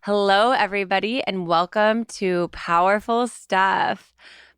Hello, everybody, and welcome to Powerful Stuff.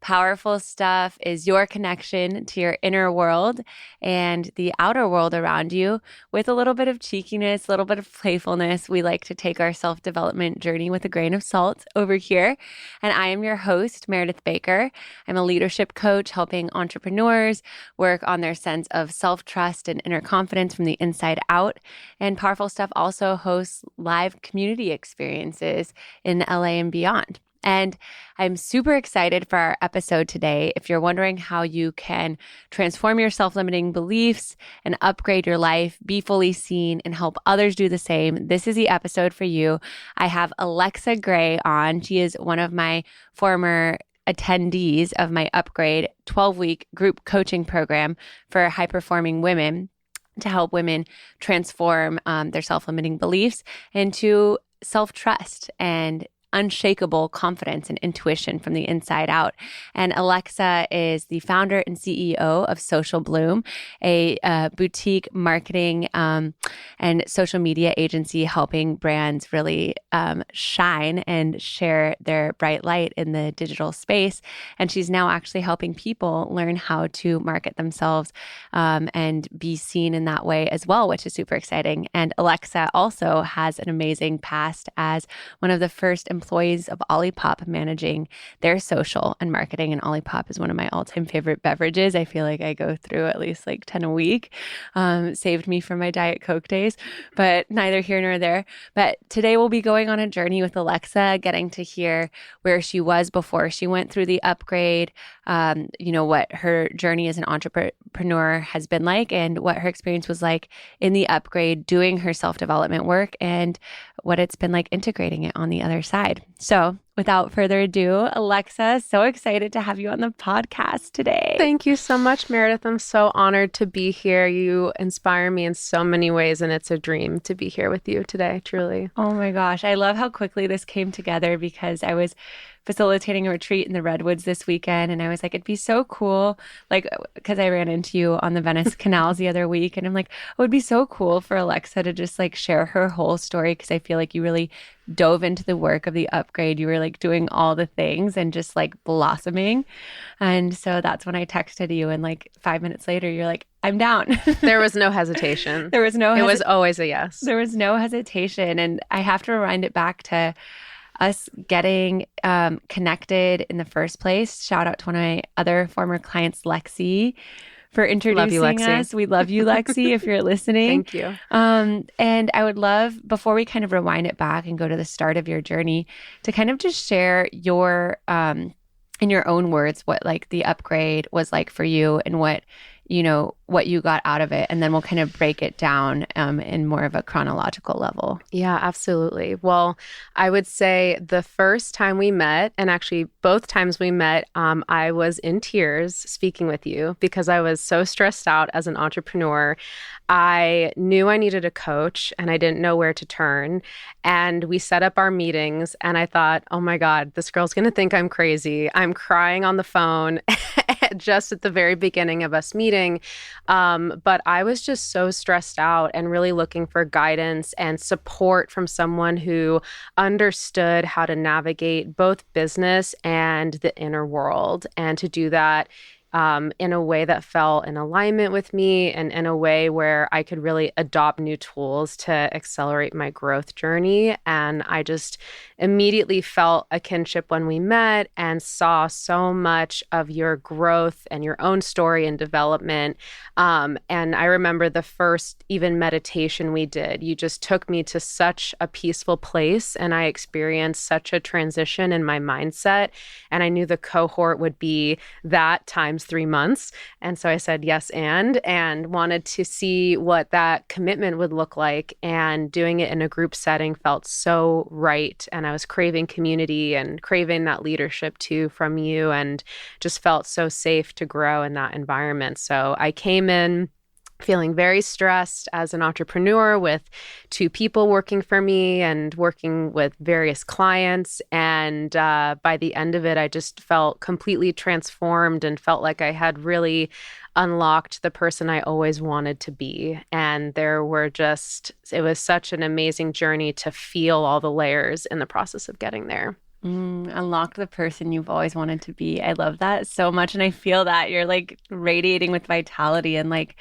Powerful Stuff is your connection to your inner world and the outer world around you with a little bit of cheekiness, a little bit of playfulness. We like to take our self-development journey with a grain of salt over here. And I am your host, Meredith Baker. I'm a leadership coach helping entrepreneurs work on their sense of self-trust and inner confidence from the inside out. And Powerful Stuff also hosts live community experiences in LA and beyond. And I'm super excited for our episode today. If you're wondering how you can transform your self-limiting beliefs and upgrade your life, be fully seen, and help others do the same, this is the episode for you. I have Alexa Gray on. She is one of my former attendees of my Upgrade 12-week group coaching program for high-performing women to help women transform their self-limiting beliefs into self-trust and unshakable confidence and intuition from the inside out. And Alexa is the founder and CEO of Social Bloome, a boutique marketing and social media agency helping brands really shine and share their bright light in the digital space. And she's now actually helping people learn how to market themselves and be seen in that way as well, which is super exciting. And Alexa also has an amazing past as one of the first employees of Ollipop managing their social and marketing. And Ollipop is one of my all-time favorite beverages. I feel like I go through at least like 10 a week. Saved me from my Diet Coke days, but neither here nor there. But today we'll be going on a journey with Alexa, getting to hear where she was before she went through the upgrade, what her journey as an entrepreneur has been like and what her experience was like in the upgrade, doing her self-development work and what it's been like integrating it on the other side. So without further ado, Alexa, so excited to have you on the podcast today. Thank you so much, Meredith. I'm so honored to be here. You inspire me in so many ways, and it's a dream to be here with you today, truly. Oh my gosh. I love how quickly this came together because I was facilitating a retreat in the Redwoods this weekend. And I was like, it'd be so cool. Like, because I ran into you on the Venice canals the other week. And I'm like, it would be so cool for Alexa to just like share her whole story. Because I feel like you really dove into the work of the upgrade. You were like doing all the things and just like blossoming. And so that's when I texted you. And like 5 minutes later, you're like, I'm down. There was no hesitation. There was no It was always a yes. There was no hesitation. And I have to rewind it back to us getting connected in the first place. Shout out to one of my other former clients, Lexi, for introducing us. We love you, Lexi, if you're listening. Thank you. And I would love, before we kind of rewind it back and go to the start of your journey, to kind of just share your, in your own words, what like the upgrade was like for you and what you got out of it. And then we'll kind of break it down in more of a chronological level. Yeah, absolutely. Well, I would say the first time we met, and actually both times we met, I was in tears speaking with you because I was so stressed out as an entrepreneur. I knew I needed a coach and I didn't know where to turn. And we set up our meetings and I thought, oh my God, this girl's going to think I'm crazy. I'm crying on the phone just at the very beginning of us meeting. But I was just so stressed out and really looking for guidance and support from someone who understood how to navigate both business and the inner world, and to do that in a way that fell in alignment with me and in a way where I could really adopt new tools to accelerate my growth journey. And I just immediately felt a kinship when we met and saw so much of your growth and your own story and development. And I remember the first even meditation we did, you just took me to such a peaceful place and I experienced such a transition in my mindset. And I knew the cohort would be that times 3 months. And so I said yes and wanted to see what that commitment would look like. And doing it in a group setting felt so right. And I was craving community and craving that leadership too from you, and just felt so safe to grow in that environment. So I came in feeling very stressed as an entrepreneur with two people working for me and working with various clients. And by the end of it, I just felt completely transformed and felt like I had really unlocked the person I always wanted to be. And it was such an amazing journey to feel all the layers in the process of getting there. Unlock the person you've always wanted to be. I love that so much. And I feel that you're like radiating with vitality and like,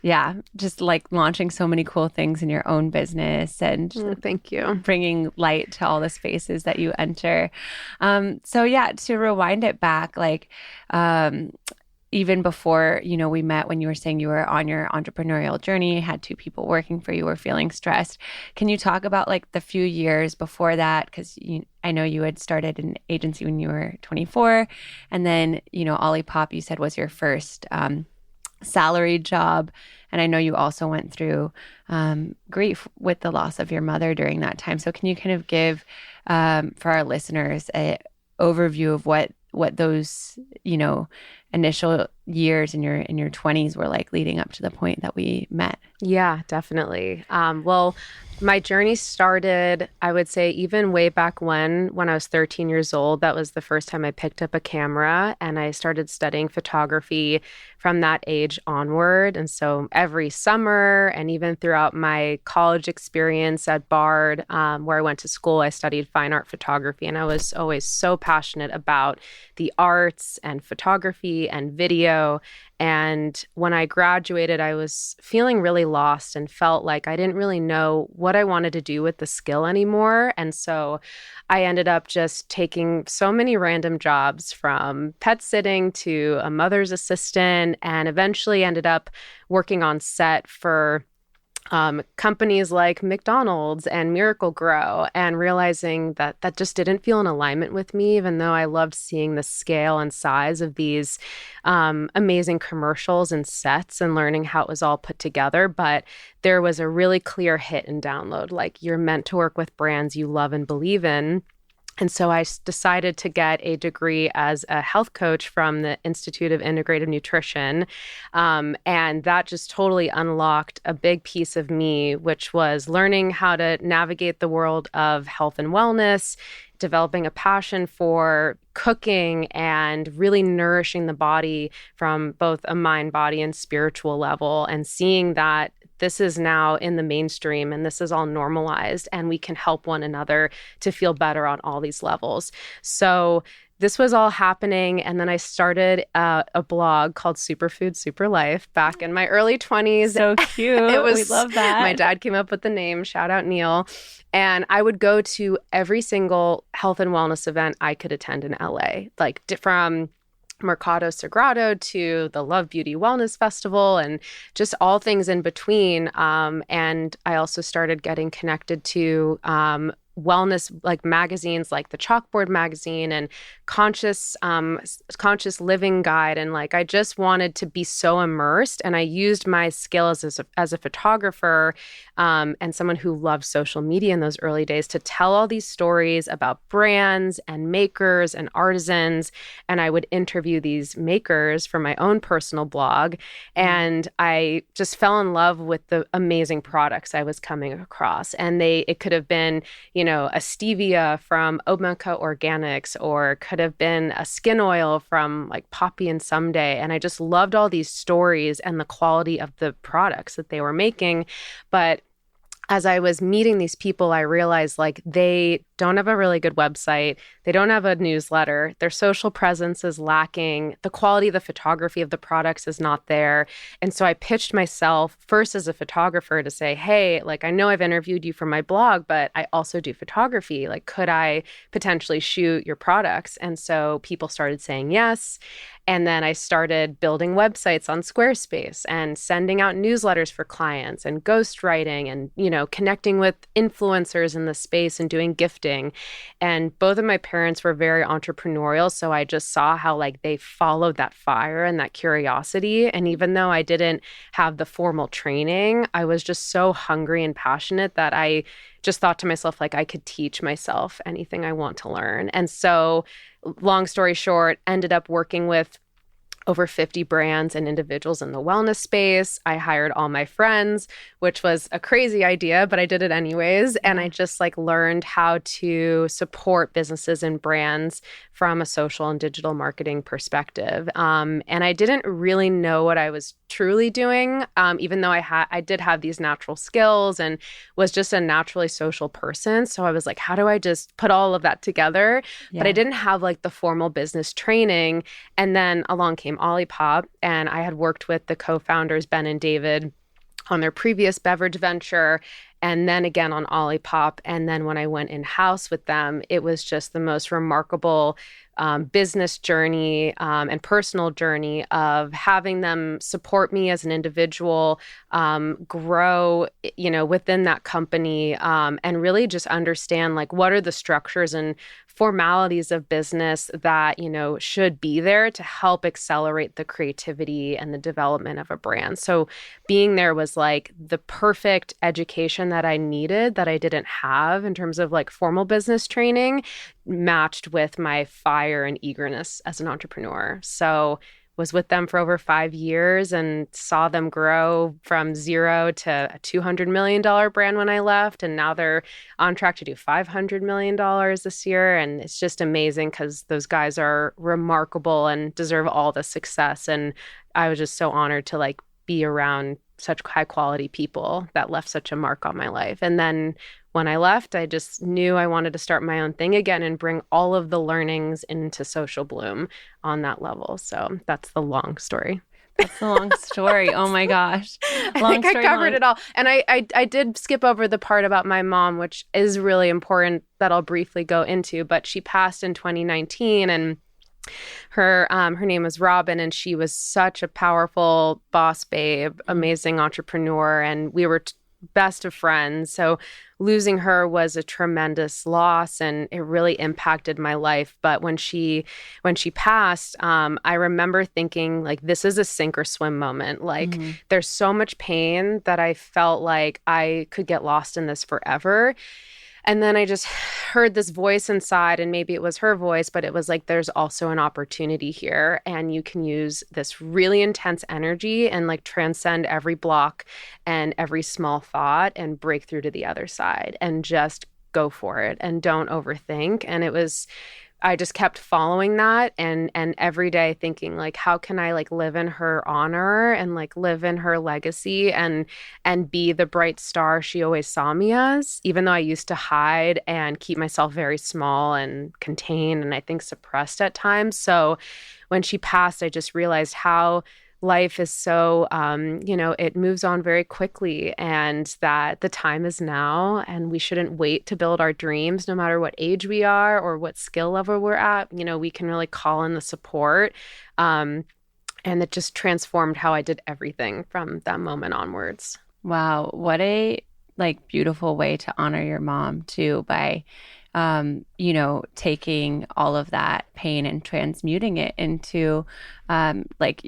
yeah, just like launching so many cool things in your own business and Thank you. bringing light to all the spaces that you enter. So yeah, to rewind it back, like, even before, we met when you were saying you were on your entrepreneurial journey, had two people working for you, were feeling stressed. Can you talk about like the few years before that? Because I know you had started an agency when you were 24. And then, Ollipop, you said, was your first salaried job. And I know you also went through grief with the loss of your mother during that time. So can you kind of give, for our listeners, an overview of what those, initial years in your 20s were like leading up to the point that we met? Yeah, definitely. Well, my journey started, I would say, even way back when I was 13 years old. That was the first time I picked up a camera, and I started studying photography from that age onward. And so every summer and even throughout my college experience at Bard, where I went to school, I studied fine art photography. And I was always so passionate about the arts and photography and video. And when I graduated, I was feeling really lost and felt like I didn't really know what I wanted to do with the skill anymore. And so I ended up just taking so many random jobs, from pet sitting to a mother's assistant, and eventually ended up working on set for companies like McDonald's and Miracle Grow, and realizing that just didn't feel in alignment with me, even though I loved seeing the scale and size of these amazing commercials and sets and learning how it was all put together. But there was a really clear hit and download, like, you're meant to work with brands you love and believe in. And so I decided to get a degree as a health coach from the Institute of Integrative Nutrition. And that just totally unlocked a big piece of me, which was learning how to navigate the world of health and wellness, developing a passion for cooking, and really nourishing the body from both a mind, body, and spiritual level, and seeing that this is now in the mainstream and this is all normalized, and we can help one another to feel better on all these levels. So this was all happening. And then I started a blog called Superfood Super Life back in my early 20s. So cute. We love that. My dad came up with the name. Shout out Neil. And I would go to every single health and wellness event I could attend in LA, like from Mercado Sagrado to the Love Beauty Wellness Festival, and just all things in between. And I also started getting connected to wellness, like magazines like the Chalkboard magazine and conscious living guide. And like, I just wanted to be so immersed. And I used my skill as a photographer and someone who loved social media in those early days to tell all these stories about brands and makers and artisans. And I would interview these makers for my own personal blog. And I just fell in love with the amazing products I was coming across. And it could have been, a stevia from Omega Organics, or could have been a skin oil from like Poppy and Someday. And I just loved all these stories and the quality of the products that they were making. But as I was meeting these people, I realized like they don't have a really good website. They don't have a newsletter. Their social presence is lacking. The quality of the photography of the products is not there. And so I pitched myself first as a photographer to say, hey, like, I know I've interviewed you for my blog, but I also do photography. Like, could I potentially shoot your products? And so people started saying yes. And then I started building websites on Squarespace and sending out newsletters for clients and ghostwriting and, connecting with influencers in the space and doing gifting. And both of my parents were very entrepreneurial. So I just saw how like they followed that fire and that curiosity. And even though I didn't have the formal training, I was just so hungry and passionate that I just thought to myself, like, I could teach myself anything I want to learn. And so long story short, ended up working with over 50 brands and individuals in the wellness space. I hired all my friends, which was a crazy idea, but I did it anyways. And I just like learned how to support businesses and brands from a social and digital marketing perspective. And I didn't really know what I was truly doing, even though I did have these natural skills and was just a naturally social person. So I was like, how do I just put all of that together? Yeah. But I didn't have like the formal business training. And then along came Ollipop, and I had worked with the co-founders, Ben and David, on their previous beverage venture, and then again on Ollipop. And then when I went in-house with them, it was just the most remarkable business journey and personal journey of having them support me as an individual, grow, within that company, and really just understand like what are the structures and formalities of business that, should be there to help accelerate the creativity and the development of a brand. So being there was like the perfect education that I needed that I didn't have in terms of like formal business training, matched with my fire and eagerness as an entrepreneur. So was with them for over 5 years and saw them grow from zero to a $200 million brand when I left. And now they're on track to do $500 million this year. And it's just amazing because those guys are remarkable and deserve all the success. And I was just so honored to like be around such high quality people that left such a mark on my life. And then when I left, I just knew I wanted to start my own thing again and bring all of the learnings into Social Bloom on that level. So that's the long story. That's a long story. Oh my gosh. I think I covered it all. And I did skip over the part about my mom, which is really important that I'll briefly go into, but she passed in 2019 and her name was Robin, and she was such a powerful boss babe, amazing entrepreneur, and we were best of friends. So losing her was a tremendous loss, and it really impacted my life. But when she passed, I remember thinking like, this is a sink or swim moment. Like there's so much pain that I felt like I could get lost in this forever. And then I just heard this voice inside, and maybe it was her voice, but it was like, there's also an opportunity here, and you can use this really intense energy and like transcend every block and every small thought and break through to the other side and just go for it and don't overthink. And I just kept following that and every day thinking like, how can I like live in her honor and like live in her legacy and be the bright star she always saw me as, even though I used to hide and keep myself very small and contained and I think suppressed at times. So when she passed, I just realized how life is so, it moves on very quickly, and that the time is now, and we shouldn't wait to build our dreams no matter what age we are or what skill level we're at. We can really call in the support. And it just transformed how I did everything from that moment onwards. Wow. What a like beautiful way to honor your mom too, by taking all of that pain and transmuting it into like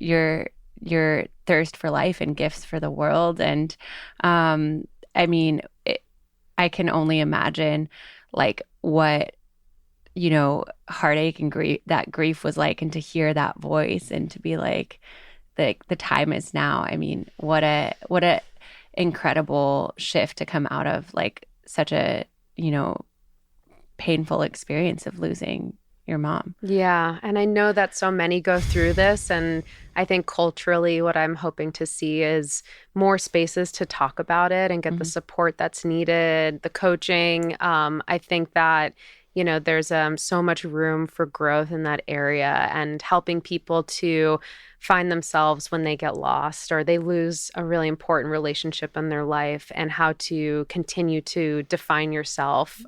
your thirst for life and gifts for the world. And I can only imagine like what heartache and grief was like, and to hear that voice and to be like the time is now. I mean, what a incredible shift to come out of like such a painful experience of losing your mom. Yeah. And I know that so many go through this. And I think culturally, what I'm hoping to see is more spaces to talk about it and get the support that's needed, the coaching. I think that, there's so much room for growth in that area, and helping people to find themselves when they get lost or they lose a really important relationship in their life, and how to continue to define yourself,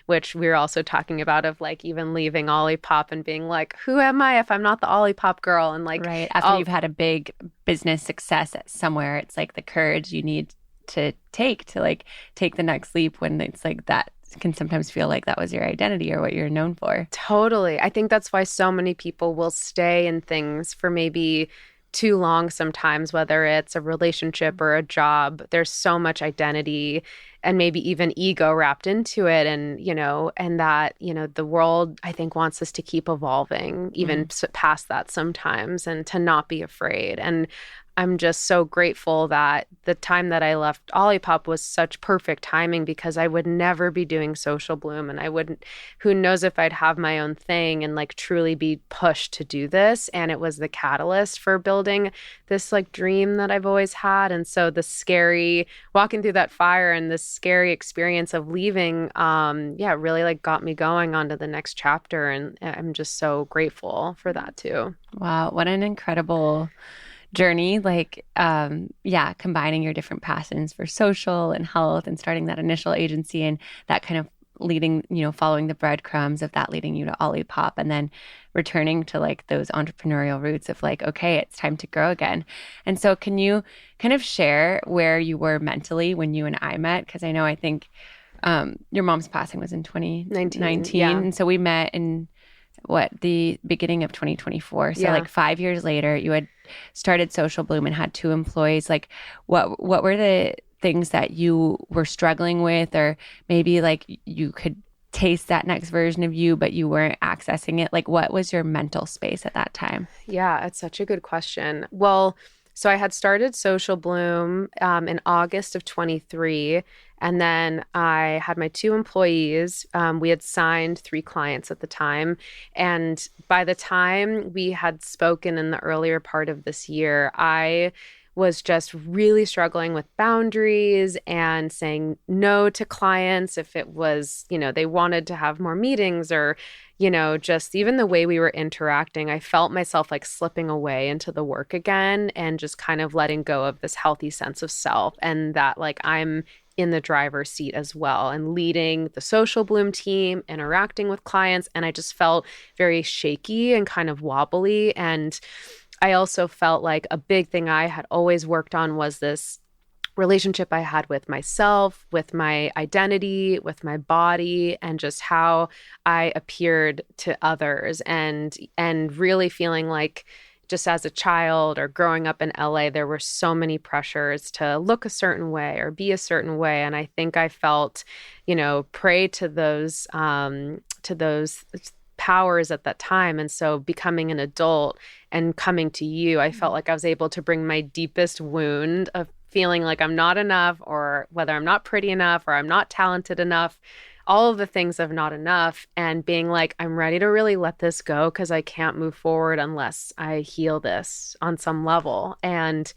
which we were also talking about, of like even leaving Ollipop and being like, who am I if I'm not the Ollipop girl? And like, right. After you've had a big business success at somewhere, it's like the courage you need to take the next leap, when it's like that can sometimes feel like that was your identity or what you're known for. Totally. I think that's why so many people will stay in things for maybe too long sometimes, whether it's a relationship or a job. There's so much identity and maybe even ego wrapped into it. And, and that, the world, I think, wants us to keep evolving, even past that sometimes, and to not be afraid. And I'm just so grateful that the time that I left Ollipop was such perfect timing, because I would never be doing Social Bloom, and I wouldn't, who knows if I'd have my own thing and like truly be pushed to do this. And it was the catalyst for building this like dream that I've always had. And so the scary walking through that fire and this scary experience of leaving, really like got me going onto the next chapter. And I'm just so grateful for that too. Wow. What an incredible journey, like, combining your different passions for social and health and starting that initial agency and that kind of leading, following the breadcrumbs of that leading you to Ollipop, and then returning to like those entrepreneurial roots of like, okay, it's time to grow again. And so can you kind of share where you were mentally when you and I met? Because I think your mom's passing was in 2019. Yeah. And so we met in the beginning of 2024. So like 5 years later, you had started Social Bloom and had 2 employees. Like what were the things that you were struggling with, or maybe like you could taste that next version of you, but you weren't accessing it? Like what was your mental space at that time? Yeah, it's such a good question. Well, so I had started Social Bloom in August of 23. And then I had my 2 employees. We had signed 3 clients at the time. And by the time we had spoken in the earlier part of this year, I was just really struggling with boundaries and saying no to clients if it was, they wanted to have more meetings, or, just even the way we were interacting. I felt myself like slipping away into the work again, and just kind of letting go of this healthy sense of self, and that like I'm in the driver's seat as well, and leading the Social Bloom team, interacting with clients. And I just felt very shaky and kind of wobbly. And I also felt like a big thing I had always worked on was this relationship I had with myself, with my identity, with my body, and just how I appeared to others, and really feeling like, just as a child or growing up in LA, there were so many pressures to look a certain way or be a certain way. And I think I felt, prey to those powers at that time. And so becoming an adult and coming to you, I felt like I was able to bring my deepest wound of feeling like I'm not enough, or whether I'm not pretty enough or I'm not talented enough, all of the things of not enough, and being like, I'm ready to really let this go, because I can't move forward unless I heal this on some level. And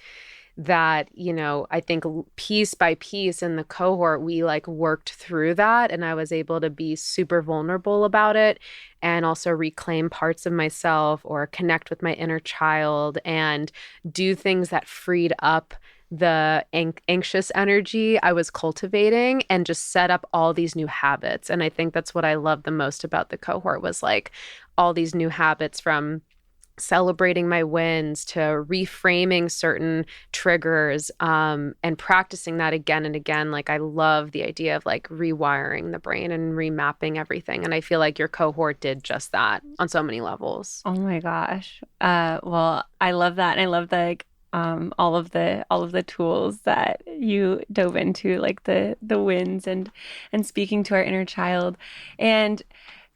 that, I think piece by piece in the cohort, we like worked through that, and I was able to be super vulnerable about it, and also reclaim parts of myself or connect with my inner child and do things that freed up the anxious energy I was cultivating, and just set up all these new habits. And I think that's what I love the most about the cohort, was like all these new habits, from celebrating my wins to reframing certain triggers, and practicing that again and again. Like I love the idea of like rewiring the brain and remapping everything. And I feel like your cohort did just that on so many levels. Oh my gosh. Well, I love that. And I love all of the tools that you dove into, like the wins and speaking to our inner child. And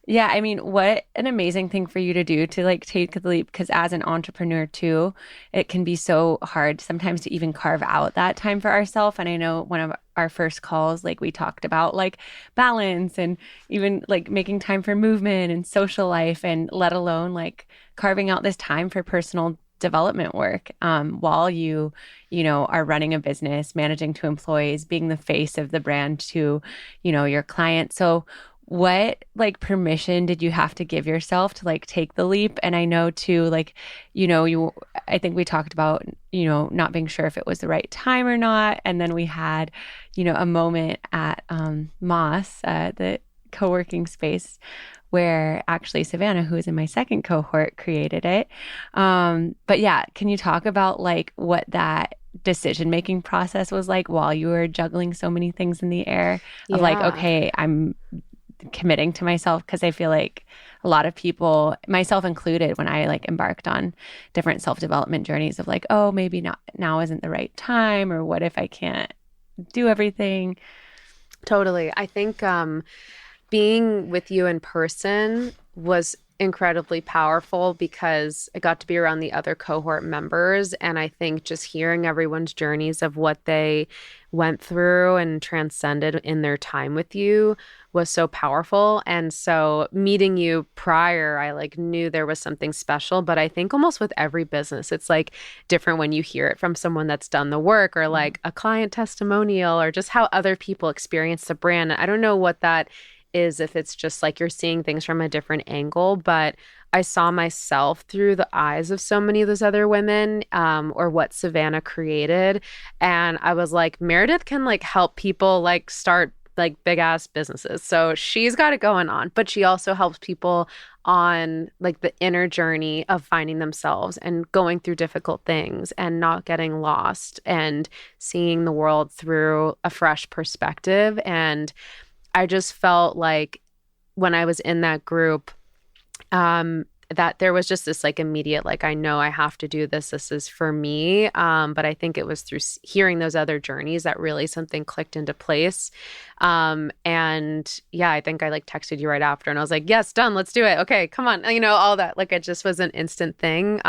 yeah, I mean, what an amazing thing for you to do, to like take the leap, because as an entrepreneur too, it can be so hard sometimes to even carve out that time for ourselves. And I know one of our first calls, like we talked about like balance, and even like making time for movement and social life, and let alone like carving out this time for personal development work, while you are running a business, managing 2 employees, being the face of the brand to, your client. So what like permission did you have to give yourself to like take the leap? And I know too, like, I think we talked about, not being sure if it was the right time or not. And then we had, a moment at Moss, the co-working space, where actually Savannah, who is in my second cohort, created it. But yeah, can you talk about like what that decision-making process was like while you were juggling so many things in the air of like, okay, I'm committing to myself, because I feel like a lot of people, myself included, when I like embarked on different self-development journeys of like, oh, maybe not now isn't the right time, or what if I can't do everything. Totally. I think being with you in person was incredibly powerful because I got to be around the other cohort members. And I think just hearing everyone's journeys of what they went through and transcended in their time with you was so powerful. And so meeting you prior, I like knew there was something special. But I think almost with every business, it's like different when you hear it from someone that's done the work, or like a client testimonial, or just how other people experience the brand. I don't know what that is, if it's just like you're seeing things from a different angle, but I saw myself through the eyes of so many of those other women, or what Savannah created. And I was like, Meredith can like help people like start like big ass businesses. So she's got it going on, but she also helps people on like the inner journey of finding themselves and going through difficult things and not getting lost and seeing the world through a fresh perspective. And I just felt like when I was in that group, that there was just this like immediate, like, I know I have to do this. This is for me. But I think it was through hearing those other journeys that really something clicked into place. And yeah, I think I like texted you right after and I was like, yes, done. Let's do it. Okay, come on. You know, all that, like, it just was an instant thing.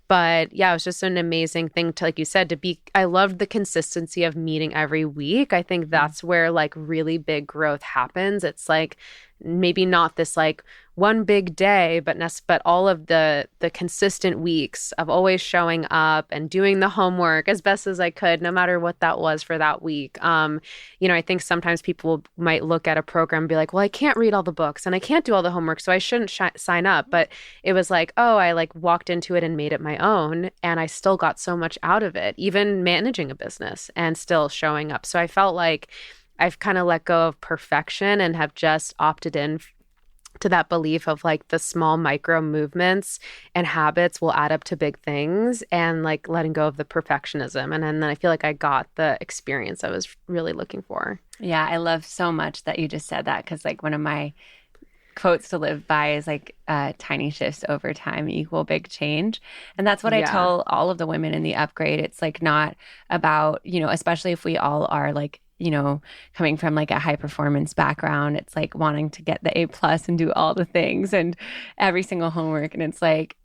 But yeah, it was just an amazing thing to, like you said, I loved the consistency of meeting every week. I think that's where like really big growth happens. It's like maybe not this like one big day, but all of the consistent weeks of always showing up and doing the homework as best as I could, no matter what that was for that week. You know, I think sometimes people might look at a program and be like, well, I can't read all the books and I can't do all the homework, so I shouldn't sign up. But it was like, oh, I like walked into it and made it my own, and I still got so much out of it, even managing a business and still showing up. So I felt like I've kind of let go of perfection and have just opted in to that belief of like the small micro movements and habits will add up to big things, and like letting go of the perfectionism. And then I feel like I got the experience I was really looking for. Yeah, I love so much that you just said that, because like one of my quotes to live by is like tiny shifts over time equal big change. And that's what I tell all of the women in the upgrade. It's like not about, you know, especially if we all are like, you know, coming from like a high performance background, it's like wanting to get the A+ and do all the things and every single homework. And it's like,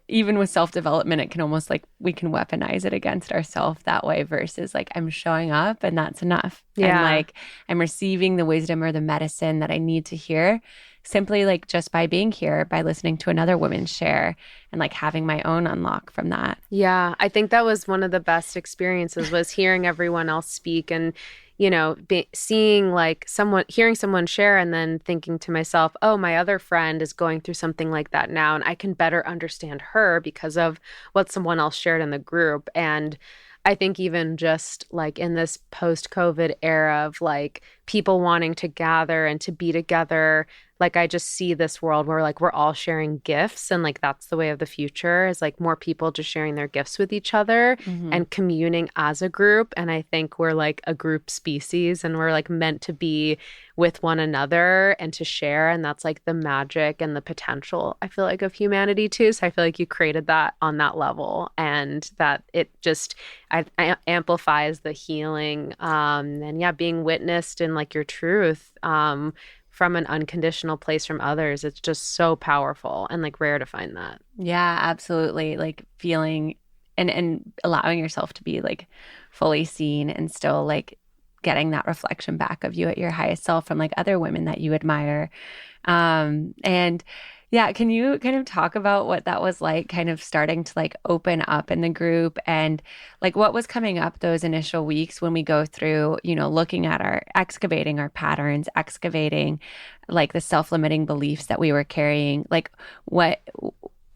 even with self-development, it can almost like we can weaponize it against ourselves that way, versus like I'm showing up and that's enough. Yeah. And like I'm receiving the wisdom or the medicine that I need to hear, simply like just by being here, by listening to another woman share and like having my own unlock from that. Yeah, I think that was one of the best experiences, was hearing everyone else speak and, you know, seeing like hearing someone share and then thinking to myself, oh, my other friend is going through something like that now, and I can better understand her because of what someone else shared in the group. And I think even just like in this post-COVID era of like people wanting to gather and to be together, like I just see this world where like we're all sharing gifts, and like that's the way of the future, is like more people just sharing their gifts with each other and communing as a group. And I think we're like a group species, and we're like meant to be with one another and to share. And that's like the magic and the potential, I feel like, of humanity too. So I feel like you created that on that level, and that it just amplifies the healing, and yeah, being witnessed in like your truth, from an unconditional place from others. It's just so powerful and like rare to find that. Yeah, absolutely. Like feeling and allowing yourself to be like fully seen, and still like getting that reflection back of you at your highest self from like other women that you admire. And yeah, can you kind of talk about what that was like, kind of starting to like open up in the group, and like what was coming up those initial weeks when we go through, you know, looking at excavating our patterns, excavating like the self-limiting beliefs that we were carrying, like what,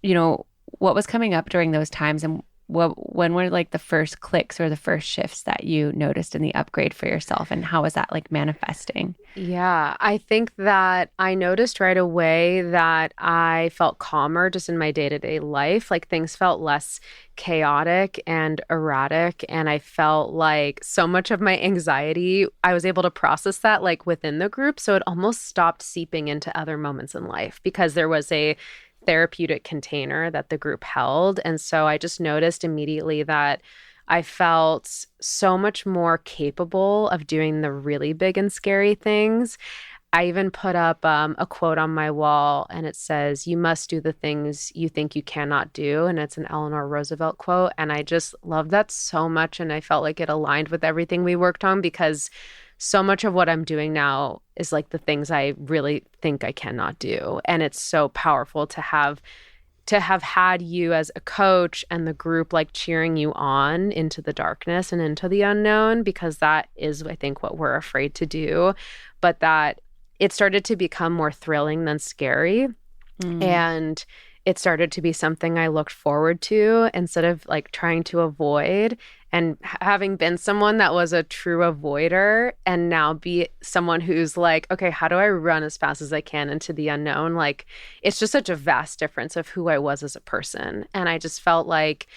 you know, what was coming up during those times, and when were like the first clicks or the first shifts that you noticed in the upgrade for yourself, and how was that like manifesting? Yeah, I think that I noticed right away that I felt calmer just in my day-to-day life. Like things felt less chaotic and erratic. And I felt like so much of my anxiety, I was able to process that like within the group. So it almost stopped seeping into other moments in life because there was a therapeutic container that the group held. And so I just noticed immediately that I felt so much more capable of doing the really big and scary things. I even put up a quote on my wall and it says, "You must do the things you think you cannot do." And it's an Eleanor Roosevelt quote. And I just love that so much. And I felt like it aligned with everything we worked on because so much of what I'm doing now is like the things I really think I cannot do. And it's so powerful to have had you as a coach and the group like cheering you on into the darkness and into the unknown, because that is, I think, what we're afraid to do. But that it started to become more thrilling than scary. And it started to be something I looked forward to instead of like trying to avoid. And having been someone that was a true avoider and now be someone who's like, okay, how do I run as fast as I can into the unknown? Like, it's just such a vast difference of who I was as a person. And I just felt like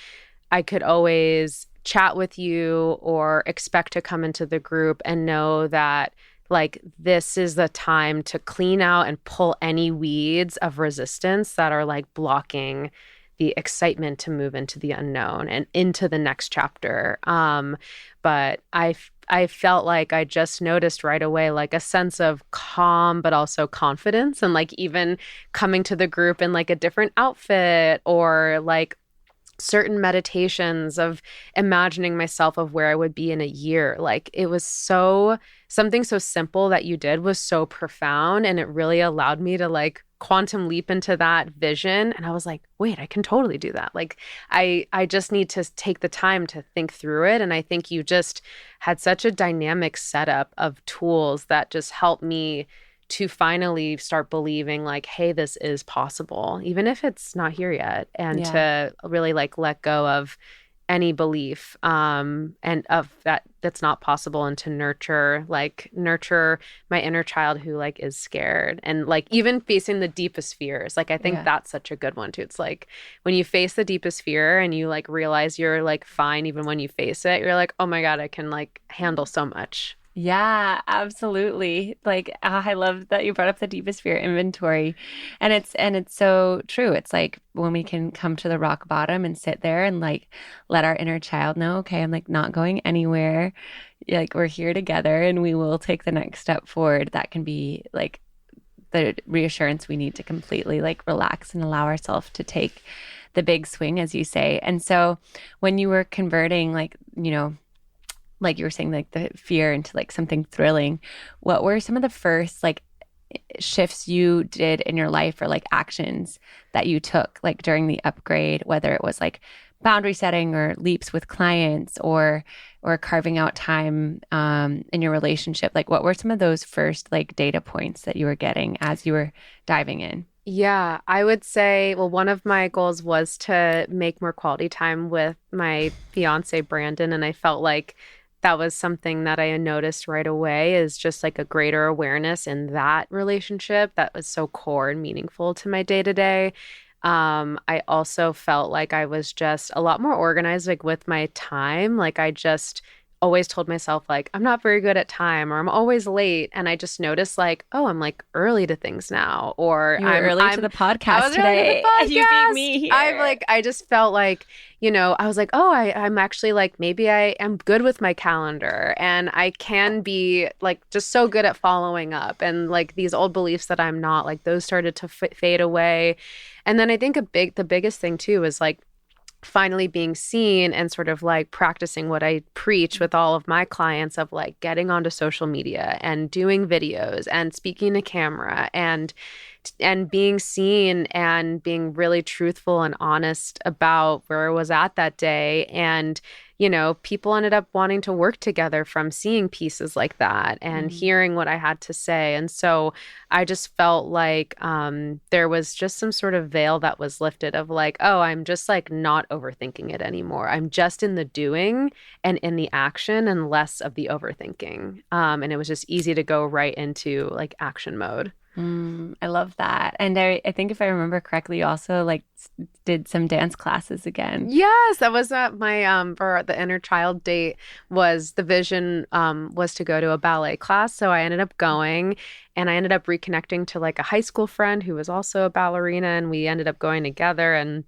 I could always chat with you or expect to come into the group and know that like this is the time to clean out and pull any weeds of resistance that are like blocking the excitement to move into the unknown and into the next chapter. But I felt like I just noticed right away like a sense of calm, but also confidence, and like even coming to the group in like a different outfit or like certain meditations of imagining myself of where I would be in a year. Like it was so something so simple that you did was so profound, and it really allowed me to like quantum leap into that vision. And I was like, wait, I can totally do that. Like I just need to take the time to think through it. And I think you just had such a dynamic setup of tools that just helped me to finally start believing like, hey, this is possible, even if it's not here yet. And Yeah. to really like let go of any belief and of that's not possible, and to nurture my inner child who like is scared, and like even facing the deepest fears. Like I think Yeah. that's such a good one too. It's like when you face the deepest fear and you like realize you're like fine even when you face it, you're like, oh my God, I can like handle so much. Yeah, absolutely. Like I love that you brought up the deepest fear inventory. And it's so true. It's like when we can come to the rock bottom and sit there and like let our inner child know, okay, I'm like not going anywhere. Like we're here together and we will take the next step forward. That can be like the reassurance we need to completely like relax and allow ourselves to take the big swing, as you say. And so when you were converting, like, like you were saying, like the fear into like something thrilling, what were some of the first like shifts you did in your life or like actions that you took like during the upgrade, whether it was like boundary setting or leaps with clients or carving out time in your relationship? Like what were some of those first like data points that you were getting as you were diving in? Yeah, I would say, well, one of my goals was to make more quality time with my fiance, Brandon. And I felt like that was something that I noticed right away, is just like a greater awareness in that relationship that was so core and meaningful to my day to day. I also felt like I was just a lot more organized, like with my time. Like I just always told myself like, I'm not very good at time, or I'm always late. And I just noticed like, oh, I'm like early to things now, or You were early to the I podcast was early to the today. You beat podcast. me I'm here. like, I just felt like, I was like, oh, I'm actually like, maybe I am good with my calendar, and I can be like just so good at following up. And like these old beliefs that I'm not, like those started to fade away. And then I think the biggest thing too was like finally being seen and sort of like practicing what I preach with all of my clients of like getting onto social media and doing videos and speaking to camera and being seen and being really truthful and honest about where I was at that day, and people ended up wanting to work together from seeing pieces like that and hearing what I had to say. And so I just felt like there was just some sort of veil that was lifted of like, oh, I'm just like not overthinking it anymore. I'm just in the doing and in the action and less of the overthinking. And it was just easy to go right into like action mode. I love that. And I think if I remember correctly, you also like did some dance classes again. Yes, that was my for the inner child date was the vision was to go to a ballet class. So I ended up going and I ended up reconnecting to like a high school friend who was also a ballerina and we ended up going together and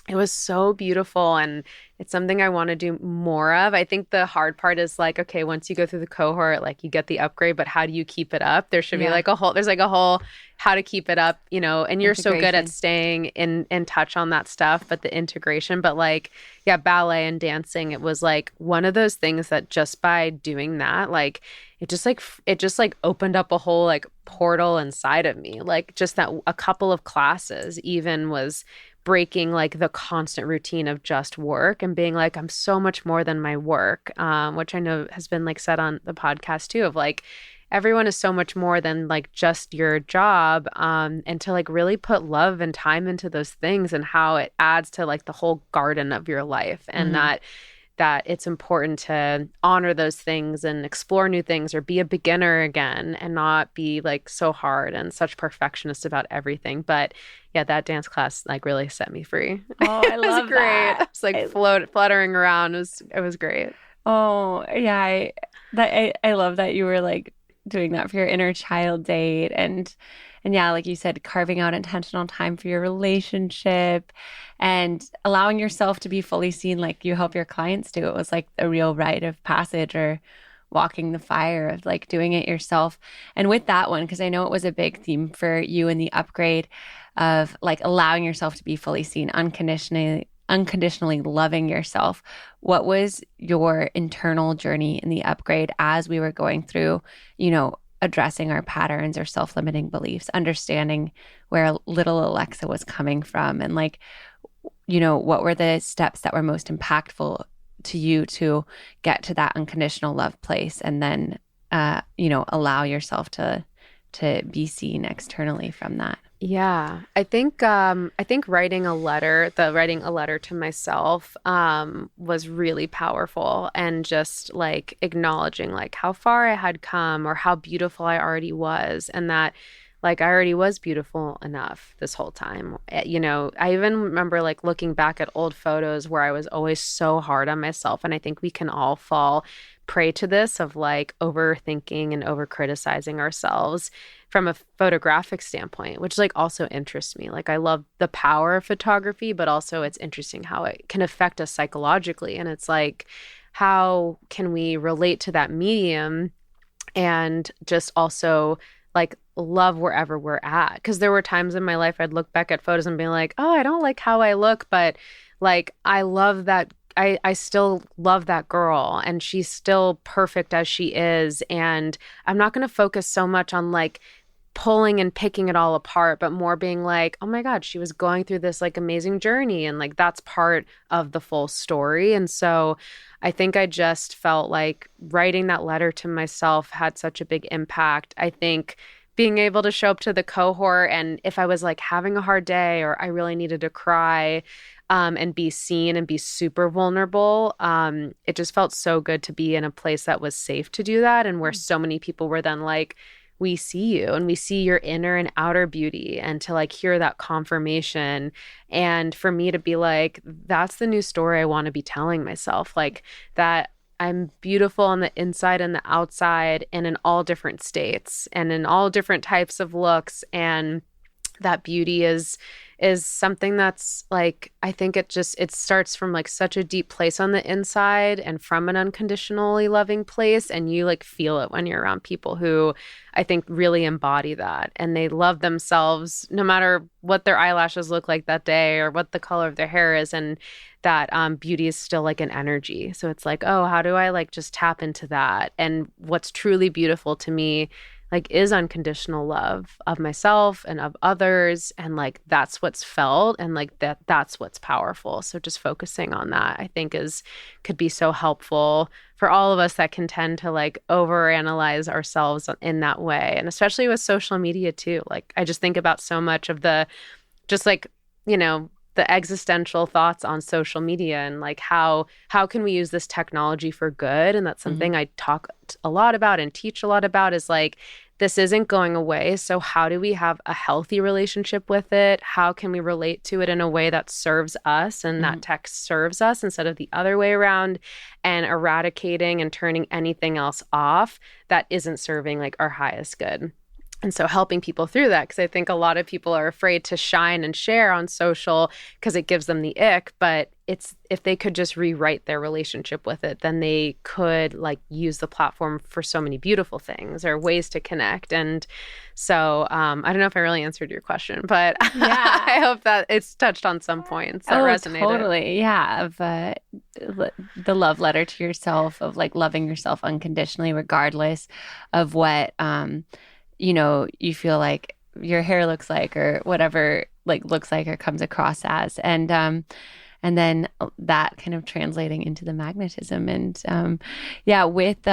it was so beautiful and it's something I want to do more of. I think the hard part is like, okay, once you go through the cohort, like you get the upgrade, but how do you keep it up? There should be like there's like a whole how to keep it up, and you're so good at staying in touch on that stuff, but the integration, but like, yeah, ballet and dancing, it was like one of those things that just by doing that, like, it just like opened up a whole like portal inside of me. Like just that a couple of classes even was breaking like the constant routine of just work and being like, I'm so much more than my work, which I know has been like said on the podcast too, of like, everyone is so much more than like just your job, and to like really put love and time into those things and how it adds to like the whole garden of your life and that it's important to honor those things and explore new things or be a beginner again and not be like so hard and such perfectionist about everything. But yeah, that dance class like really set me free. Oh, I love great. that. I was like fluttering around. It was great. Oh, yeah. I love that you were like doing that for your inner child date and yeah, like you said, carving out intentional time for your relationship and allowing yourself to be fully seen like you help your clients do. It was like a real rite of passage or walking the fire of like doing it yourself. And with that one, because I know it was a big theme for you in the upgrade of like allowing yourself to be fully seen, unconditionally loving yourself. What was your internal journey in the upgrade as we were going through, addressing our patterns or self-limiting beliefs, understanding where little Alexa was coming from and like, what were the steps that were most impactful to you to get to that unconditional love place and then, allow yourself to be seen externally from that? Yeah, I think writing a letter to myself was really powerful and just like acknowledging like how far I had come or how beautiful I already was and that like I already was beautiful enough this whole time. I even remember like looking back at old photos where I was always so hard on myself and I think we can all fall prey to this of like overthinking and over criticizing ourselves from a photographic standpoint, which like also interests me. Like I love the power of photography, but also it's interesting how it can affect us psychologically. And it's like, how can we relate to that medium and just also like love wherever we're at? Because there were times in my life I'd look back at photos and be like, oh, I don't like how I look, but like I love that. I still love that girl and she's still perfect as she is. And I'm not going to focus so much on like pulling and picking it all apart, but more being like, oh my God, she was going through this like amazing journey. And like, that's part of the full story. And so I think I just felt like writing that letter to myself had such a big impact. I think being able to show up to the cohort and if I was like having a hard day or I really needed to cry, and be seen and be super vulnerable. It just felt so good to be in a place that was safe to do that and where so many people were then like, we see you and we see your inner and outer beauty and to like hear that confirmation. And for me to be like, that's the new story I want to be telling myself, like that I'm beautiful on the inside and the outside and in all different states and in all different types of looks. And that beauty is something that's like, I think it starts from like such a deep place on the inside and from an unconditionally loving place. And you like feel it when you're around people who I think really embody that and they love themselves no matter what their eyelashes look like that day or what the color of their hair is. And that beauty is still like an energy. So it's like, oh, how do I like just tap into that? And what's truly beautiful to me, like is unconditional love of myself and of others. And like that's what's felt and like that's what's powerful. So just focusing on that, I think could be so helpful for all of us that can tend to like overanalyze ourselves in that way. And especially with social media too. Like I just think about so much of the just like, the existential thoughts on social media and like how can we use this technology for good? And that's something I talk a lot about and teach a lot about is like this isn't going away. So how do we have a healthy relationship with it? How can we relate to it in a way that serves us and that tech serves us instead of the other way around, and eradicating and turning anything else off that isn't serving like our highest good? And so helping people through that, because I think a lot of people are afraid to shine and share on social because it gives them the ick. But it's if they could just rewrite their relationship with it, then they could like use the platform for so many beautiful things or ways to connect. And so I don't know if I really answered your question, but Yeah. I hope that it's touched on some points that resonated. Totally. Yeah. Of the love letter to yourself, of like loving yourself unconditionally, regardless of what you feel like your hair looks like or whatever like looks like or comes across as. And then that kind of translating into the magnetism. And with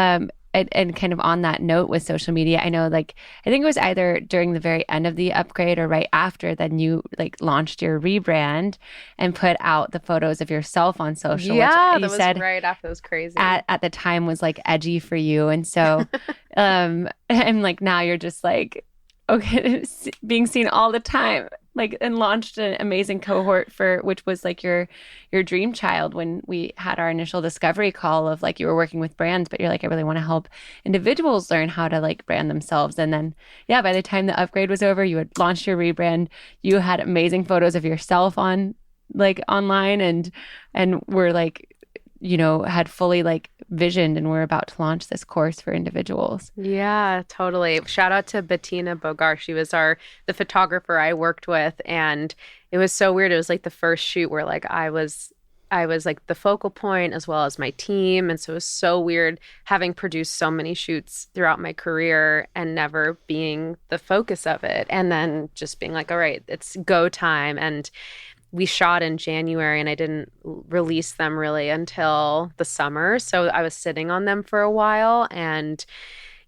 and kind of on that note with social media, I know like I think it was either during the very end of the upgrade or right after, then you like launched your rebrand and put out the photos of yourself on social. Yeah, which you that said was right after. It was crazy. At the time was like edgy for you. And so and like now you're just like, okay, being seen all the time, like, and launched an amazing cohort for which was like your dream child when we had our initial discovery call of like you were working with brands, but you're like, I really want to help individuals learn how to like brand themselves. And then by the time the upgrade was over, you had launched your rebrand. You had amazing photos of yourself on like online and were like had fully like visioned and we're about to launch this course for individuals. Yeah, totally. Shout out to Bettina Bogar. She was the photographer I worked with. And it was so weird. It was like the first shoot where like I was like the focal point as well as my team. And so it was so weird having produced so many shoots throughout my career and never being the focus of it. And then just being like, all right, it's go time. And we shot in January and I didn't release them really until the summer. So I was sitting on them for a while and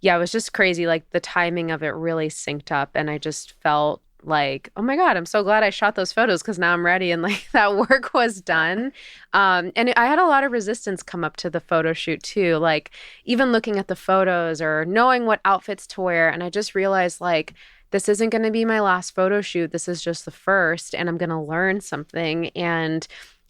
it was just crazy. Like the timing of it really synced up and I just felt like, oh my God, I'm so glad I shot those photos because now I'm ready. And like that work was done. And I had a lot of resistance come up to the photo shoot too. Like even looking at the photos or knowing what outfits to wear. And I just realized like, this isn't going to be my last photo shoot. This is just the first, and I'm going to learn something and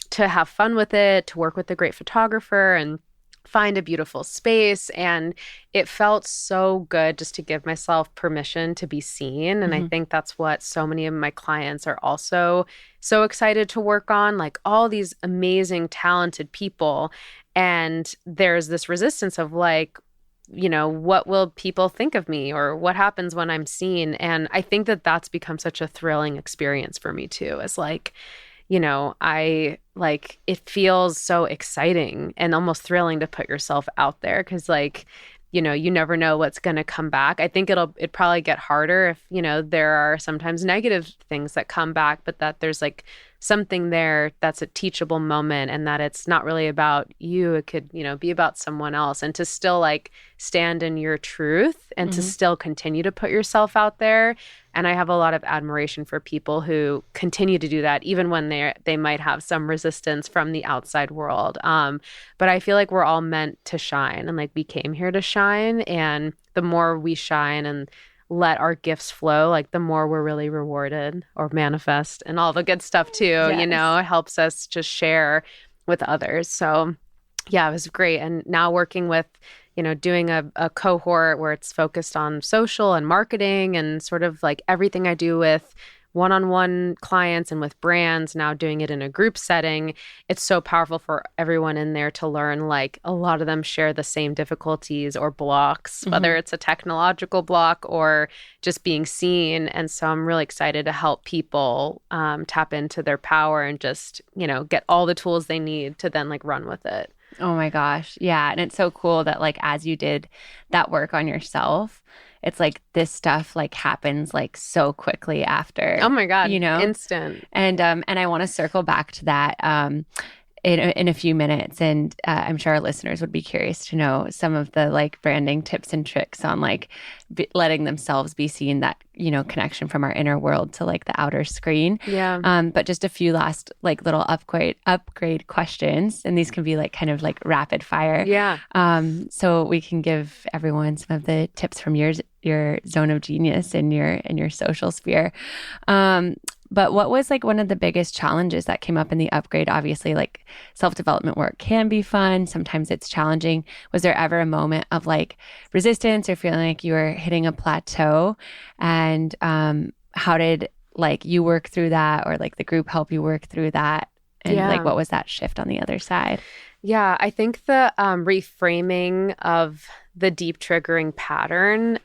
to have fun with it, to work with a great photographer and find a beautiful space. And it felt so good just to give myself permission to be seen. And I think that's what so many of my clients are also so excited to work on, like all these amazing, talented people. And there's this resistance of like, what will people think of me or what happens when I'm seen? And I think that that's become such a thrilling experience for me too. It's like, I like, it feels so exciting and almost thrilling to put yourself out there. Cause like, you never know what's going to come back. I think it'd probably get harder if, there are sometimes negative things that come back, but that there's like something there that's a teachable moment and that it's not really about you. It could, be about someone else and to still like stand in your truth and to still continue to put yourself out there. And I have a lot of admiration for people who continue to do that, even when they might have some resistance from the outside world. But I feel like we're all meant to shine and like we came here to shine. And the more we shine and let our gifts flow, like the more we're really rewarded or manifest and all the good stuff too. Yes. It helps us just share with others. So it was great. And now working with, doing a cohort where it's focused on social and marketing and sort of like everything I do with one-on-one clients and with brands, now doing it in a group setting. It's so powerful for everyone in there to learn, like a lot of them share the same difficulties or blocks, whether it's a technological block or just being seen. And so I'm really excited to help people tap into their power and just, get all the tools they need to then like run with it. Oh my gosh. Yeah. And it's so cool that like as you did that work on yourself, it's like this stuff like happens like so quickly after, Oh my God, you know? instant. And I want to circle back to that in a few minutes. And I'm sure our listeners would be curious to know some of the like branding tips and tricks on like letting themselves be seen, that, you know, connection from our inner world to like the outer screen. Yeah. But just a few last like little upgrade questions. And these can be like kind of like rapid fire. Yeah. So we can give everyone some of the tips from your zone of genius in your social sphere. But what was like one of the biggest challenges that came up in the upgrade? Obviously, like self-development work can be fun. Sometimes it's challenging. Was there ever a moment of like resistance or feeling like you were hitting a plateau? And how did like you work through that, or like the group help you work through that? And like what was that shift on the other side? Yeah, I think the reframing of the deep triggering pattern,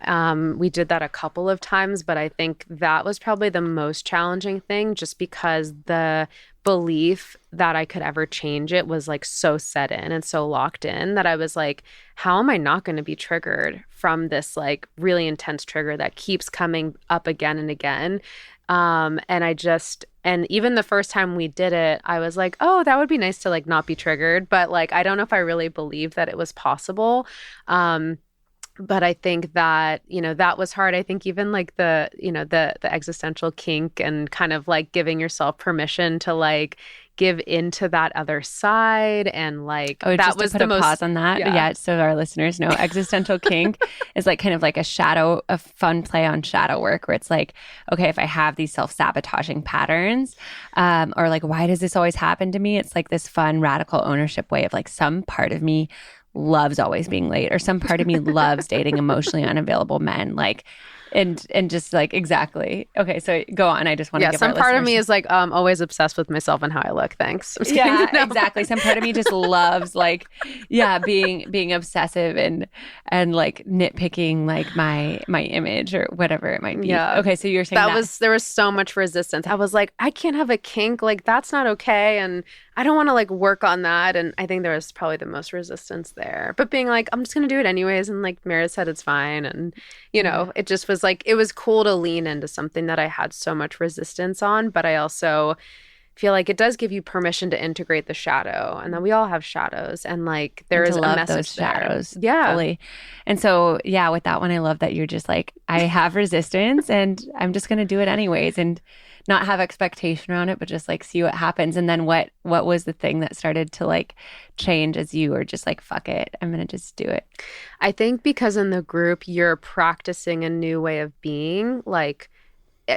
we did that a couple of times, but I think that was probably the most challenging thing, just because the belief that I could ever change it was like so set in and so locked in that I was like, how am I not going to be triggered from this like really intense trigger that keeps coming up again and again? And even the first time we did it, I was like, oh, that would be nice to like not be triggered. But like, I don't know if I really believed that it was possible. But I think that, you know, that was hard. I think even like the existential kink and kind of like giving yourself permission to like give into that other side, and like that was the most pause on that. Yeah, so our listeners know existential kink is like kind of like a fun play on shadow work, where it's like, okay, if I have these self-sabotaging patterns, or like, why does this always happen to me? It's like this fun radical ownership way of like, some part of me loves always being late, or some part of me loves dating emotionally unavailable men, like, and just like, exactly. Okay, so go on. I just want to give some our part listeners... of me is like always obsessed with myself and how I look. Thanks. Yeah, exactly. Some part of me just loves like, yeah, being obsessive and like nitpicking like my image or whatever it might be. Yeah. Okay, so you're saying there was so much resistance. I was like, I can't have a kink. Like, that's not okay. And I don't want to like work on that. And I think there was probably the most resistance there. But being like, I'm just going to do it anyways. And like Meredith said, it's fine. And, you know, it just was like, it was cool to lean into something that I had so much resistance on. But I also feel like it does give you permission to integrate the shadow. And then we all have shadows. And like, there is a message those shadows. There. Yeah. Fully. And so, yeah, with that one, I love that you're just like, I have resistance and I'm just going to do it anyways. And not have expectation around it, but just like see what happens. And then what was the thing that started to like change as you were just like, fuck it, I'm going to just do it? I think because in the group, you're practicing a new way of being, like,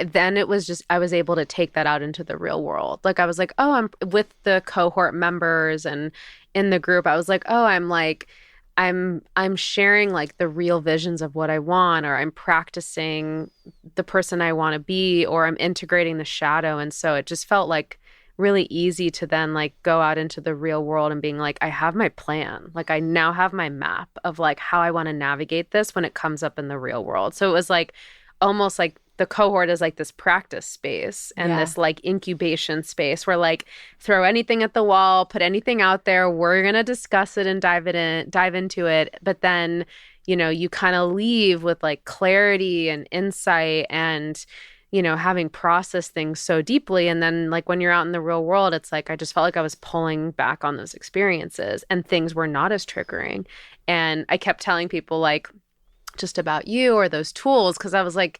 then it was just, I was able to take that out into the real world. Like, I was like, oh, I'm with the cohort members and in the group, I was like, oh, I'm sharing like the real visions of what I want, or I'm practicing the person I want to be, or I'm integrating the shadow. And so it just felt like really easy to then like go out into the real world and being like, I have my plan. Like, I now have my map of like how I want to navigate this when it comes up in the real world. So it was like almost like the cohort is like this practice space and this like incubation space where like throw anything at the wall, put anything out there. We're going to discuss it and dive into it. But then, you know, you kind of leave with like clarity and insight and, you know, having processed things so deeply. And then like when you're out in the real world, it's like, I just felt like I was pulling back on those experiences and things were not as triggering. And I kept telling people like just about you or those tools, because I was like,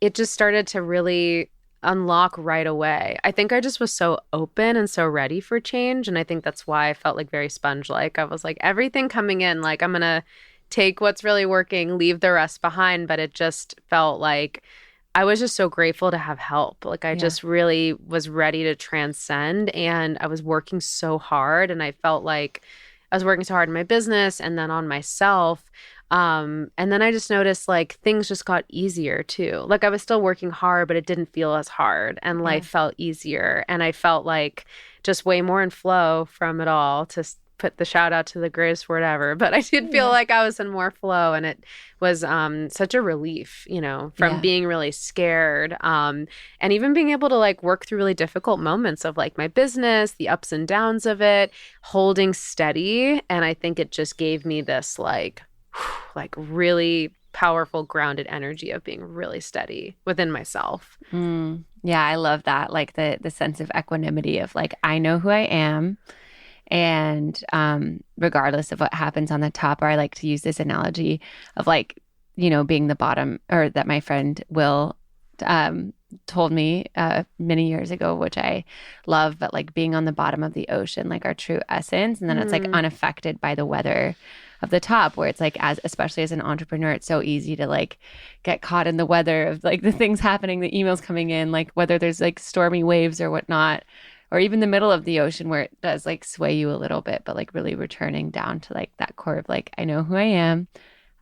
it just started to really unlock right away. I think I just was so open and so ready for change. And I think that's why I felt like very sponge-like. I was like, everything coming in, like, I'm going to take what's really working, leave the rest behind. But it just felt like I was just so grateful to have help. Like, I just really was ready to transcend. And I was working so hard. And I felt like I was working so hard in my business and then on myself. And then I just noticed like things just got easier too. Like, I was still working hard, but it didn't feel as hard and life felt easier. And I felt like just way more in flow from it all, to put the shout out to the greatest word ever. But I did feel like I was in more flow, and it was such a relief, you know, from being really scared. And even being able to like work through really difficult moments of like my business, the ups and downs of it, holding steady. And I think it just gave me this like really powerful, grounded energy of being really steady within myself. Yeah, I love that. Like the sense of equanimity of like, I know who I am. And regardless of what happens on the top, or I like to use this analogy of like, being the bottom, or that my friend Will told me many years ago, which I love, but like being on the bottom of the ocean, like our true essence. And then it's like unaffected by the weather of the top, where it's like, especially as an entrepreneur, it's so easy to like get caught in the weather of like the things happening, the emails coming in, like whether there's like stormy waves or whatnot, or even the middle of the ocean where it does like sway you a little bit, but like really returning down to like that core of like, I know who I am.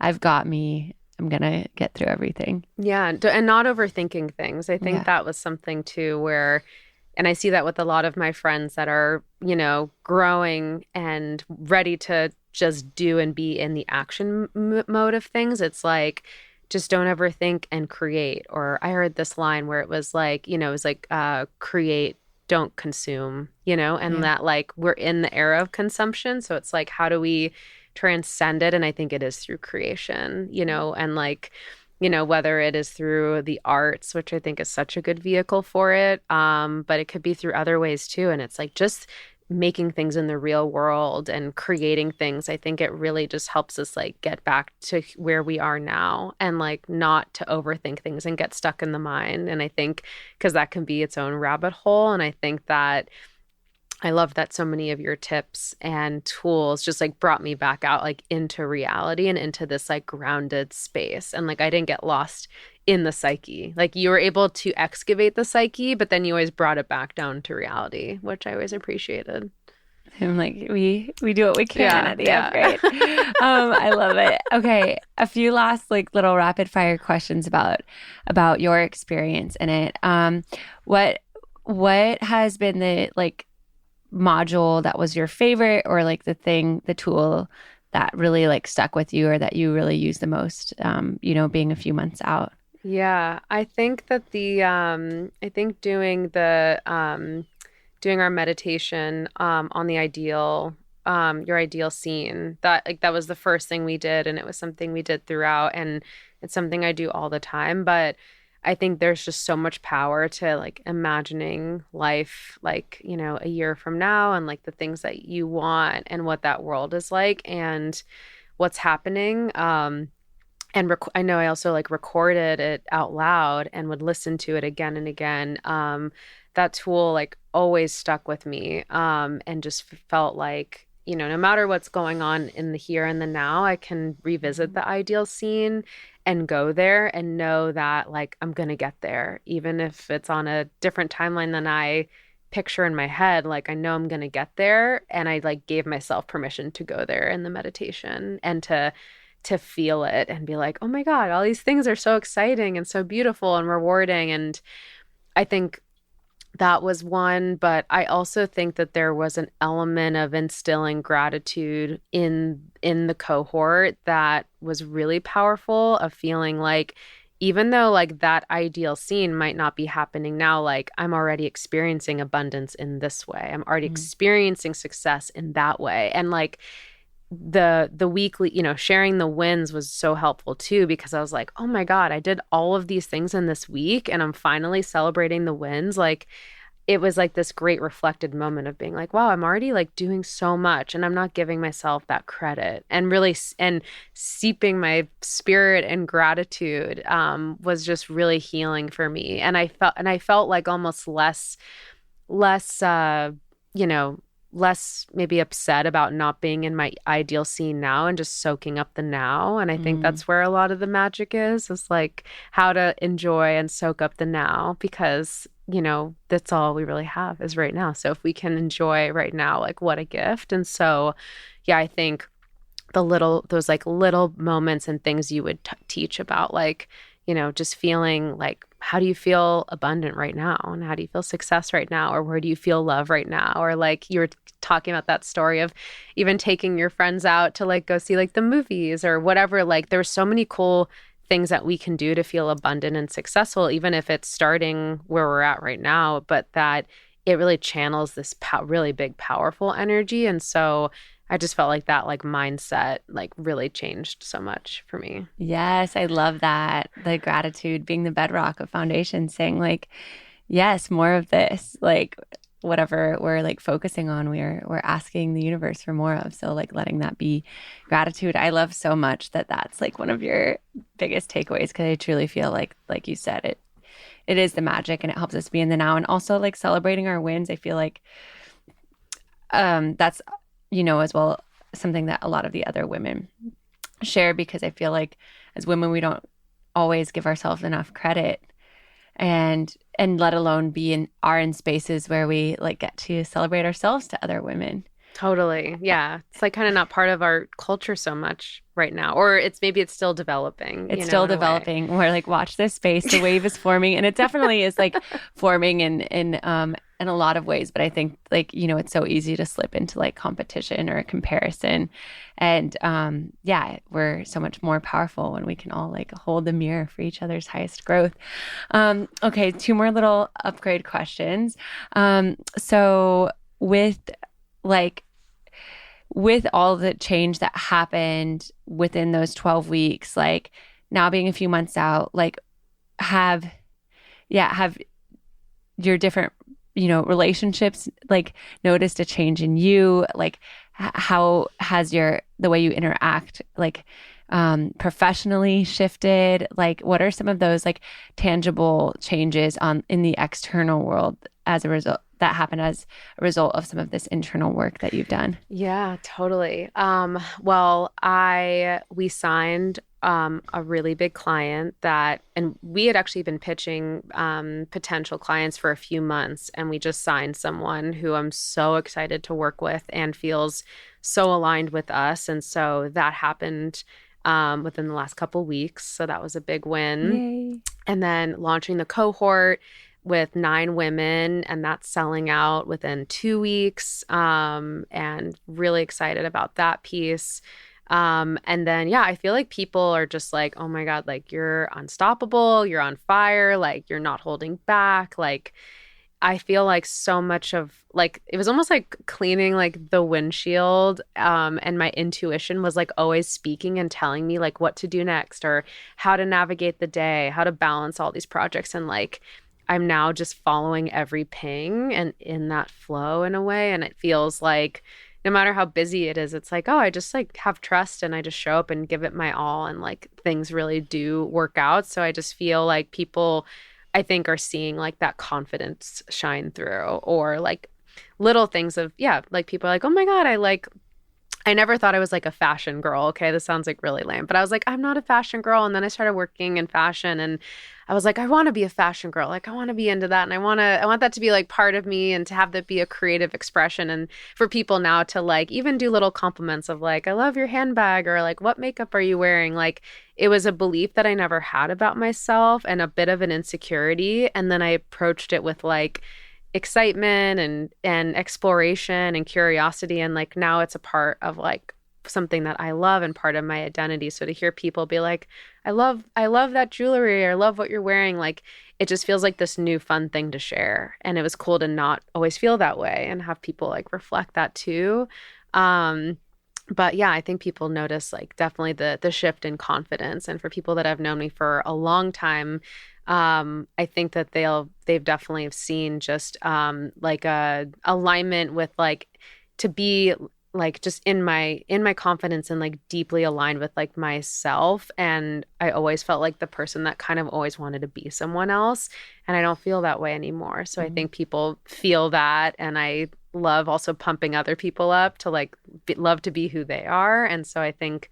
I've got me. I'm going to get through everything. Yeah. And not overthinking things. I think that was something too where, and I see that with a lot of my friends that are, growing and ready to just do and be in the action mode of things. It's like, just don't ever think and create. Or I heard this line where it was like, create, don't consume, and that like we're in the era of consumption. So it's like, how do we transcend it? And I think it is through creation, and like, whether it is through the arts, which I think is such a good vehicle for it. But it could be through other ways too. And it's like just making things in the real world and creating things. I think it really just helps us like get back to where we are now and like not to overthink things and get stuck in the mind. And I think because that can be its own rabbit hole. And I think that I love that so many of your tips and tools just like brought me back out like into reality and into this like grounded space. And like I didn't get lost in the psyche. Like you were able to excavate the psyche, but then you always brought it back down to reality, which I always appreciated. I'm like, we do what we can at the end. Great. I love it. Okay. A few last like little rapid fire questions about your experience in it. What has been the like module that was your favorite, or like the tool that really like stuck with you, or that you really use the most, being a few months out? Yeah, I think that doing our meditation on the ideal, your ideal scene, that was the first thing we did, and it was something we did throughout, and it's something I do all the time. But I think there's just so much power to like imagining life like, a year from now, and like the things that you want and what that world is like and what's happening. I know I also like recorded it out loud and would listen to it again and again. That tool like always stuck with me, and just felt like, no matter what's going on in the here and the now, I can revisit the ideal scene and go there and know that like I'm going to get there, even if it's on a different timeline than I picture in my head. Like I know I'm going to get there, and I like gave myself permission to go there in the meditation and to feel it and be like, oh my God, all these things are so exciting and so beautiful and rewarding. And I think that was one, but I also think that there was an element of instilling gratitude in the cohort that was really powerful, of feeling like even though like that ideal scene might not be happening now, like I'm already experiencing abundance in this way. I'm already experiencing success in that way. And like the weekly, sharing the wins was so helpful too, because I was like, oh my God, I did all of these things in this week and I'm finally celebrating the wins. Like it was like this great reflected moment of being like, wow, I'm already like doing so much and I'm not giving myself that credit, and really and seeping my spirit and gratitude was just really healing for me. And I felt like almost less less maybe upset about not being in my ideal scene now and just soaking up the now. And I think that's where a lot of the magic is like how to enjoy and soak up the now, because that's all we really have is right now. So if we can enjoy right now, like what a gift. And so yeah, I think those like little moments and things you would teach about, like just feeling like, how do you feel abundant right now? And how do you feel success right now? Or where do you feel love right now? Or like you were talking about that story of even taking your friends out to like go see like the movies or whatever. Like there's so many cool things that we can do to feel abundant and successful, even if it's starting where we're at right now, but that it really channels this really big, powerful energy. And so I just felt like that like mindset like really changed so much for me. Yes, I love that. The gratitude being the bedrock of foundation, saying like, yes, more of this. Like whatever we're like focusing on, we're asking the universe for more of. So like letting that be gratitude. I love so much that that's like one of your biggest takeaways, because I truly feel like you said, it is the magic, and it helps us be in the now, and also like celebrating our wins. I feel like that's as well something that a lot of the other women share, because I feel like as women we don't always give ourselves enough credit, and let alone be in spaces where we like get to celebrate ourselves to other women. Totally. Yeah. It's like kind of not part of our culture so much right now. Or maybe it's still developing. It's still in a way. developing. We're like, watch this space. The wave is forming. And it definitely is like forming in a lot of ways. But I think like, it's so easy to slip into like competition or comparison. And we're so much more powerful when we can all like hold the mirror for each other's highest growth. Okay, 2 more little upgrade questions. So with all the change that happened within those 12 weeks, like now being a few months out, like have your different, relationships like noticed a change in you? Like how has the way you interact like professionally shifted? Like what are some of those like tangible changes in the external world as a result that happened as a result of some of this internal work that you've done? Yeah, totally. Well, we signed a really big client and we had actually been pitching potential clients for a few months, and we just signed someone who I'm so excited to work with and feels so aligned with us. And so that happened within the last couple weeks. So that was a big win. Yay. And then launching the cohort with 9 women, and that's selling out within 2 weeks, and really excited about that piece. And then, I feel like people are just like, oh my God, like you're unstoppable, you're on fire, like you're not holding back. Like I feel like so much of like, it was almost like cleaning like the windshield, and my intuition was like always speaking and telling me like what to do next, or how to navigate the day, how to balance all these projects. And like, I'm now just following every ping and in that flow in a way. And it feels like no matter how busy it is, it's like, oh, I just like have trust and I just show up and give it my all. And like things really do work out. So I just feel like people, I think, are seeing like that confidence shine through, or like little things of, like people are like, oh my God, I never thought I was like a fashion girl. Okay, this sounds like really lame, but I was like, I'm not a fashion girl. And then I started working in fashion, and I was like, I want to be a fashion girl. Like I want to be into that, and I want that to be like part of me, and to have that be a creative expression. And for people now to like even do little compliments of like, I love your handbag, or like, what makeup are you wearing? Like it was a belief that I never had about myself, and a bit of an insecurity. And then I approached it with like excitement and exploration and curiosity, and like now it's a part of like something that I love and part of my identity. So to hear people be like, I love that jewelry, or love what you're wearing, like it just feels like this new fun thing to share. And it was cool to not always feel that way and have people like reflect that too. But I think people notice like definitely the shift in confidence. And for people that have known me for a long time, I think that they've definitely have seen just like a alignment with like to be like just in my confidence and like deeply aligned with like myself. And I always felt like the person that kind of always wanted to be someone else, and I don't feel that way anymore. So I think people feel that, and I love also pumping other people up to like love to be who they are. And so I think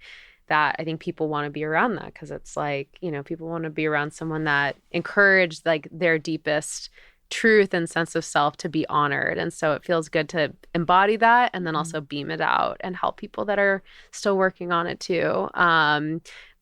people want to be around that, because it's like, people want to be around someone that encouraged like their deepest truth and sense of self to be honored. And so it feels good to embody that, and then also beam it out and help people that are still working on it too.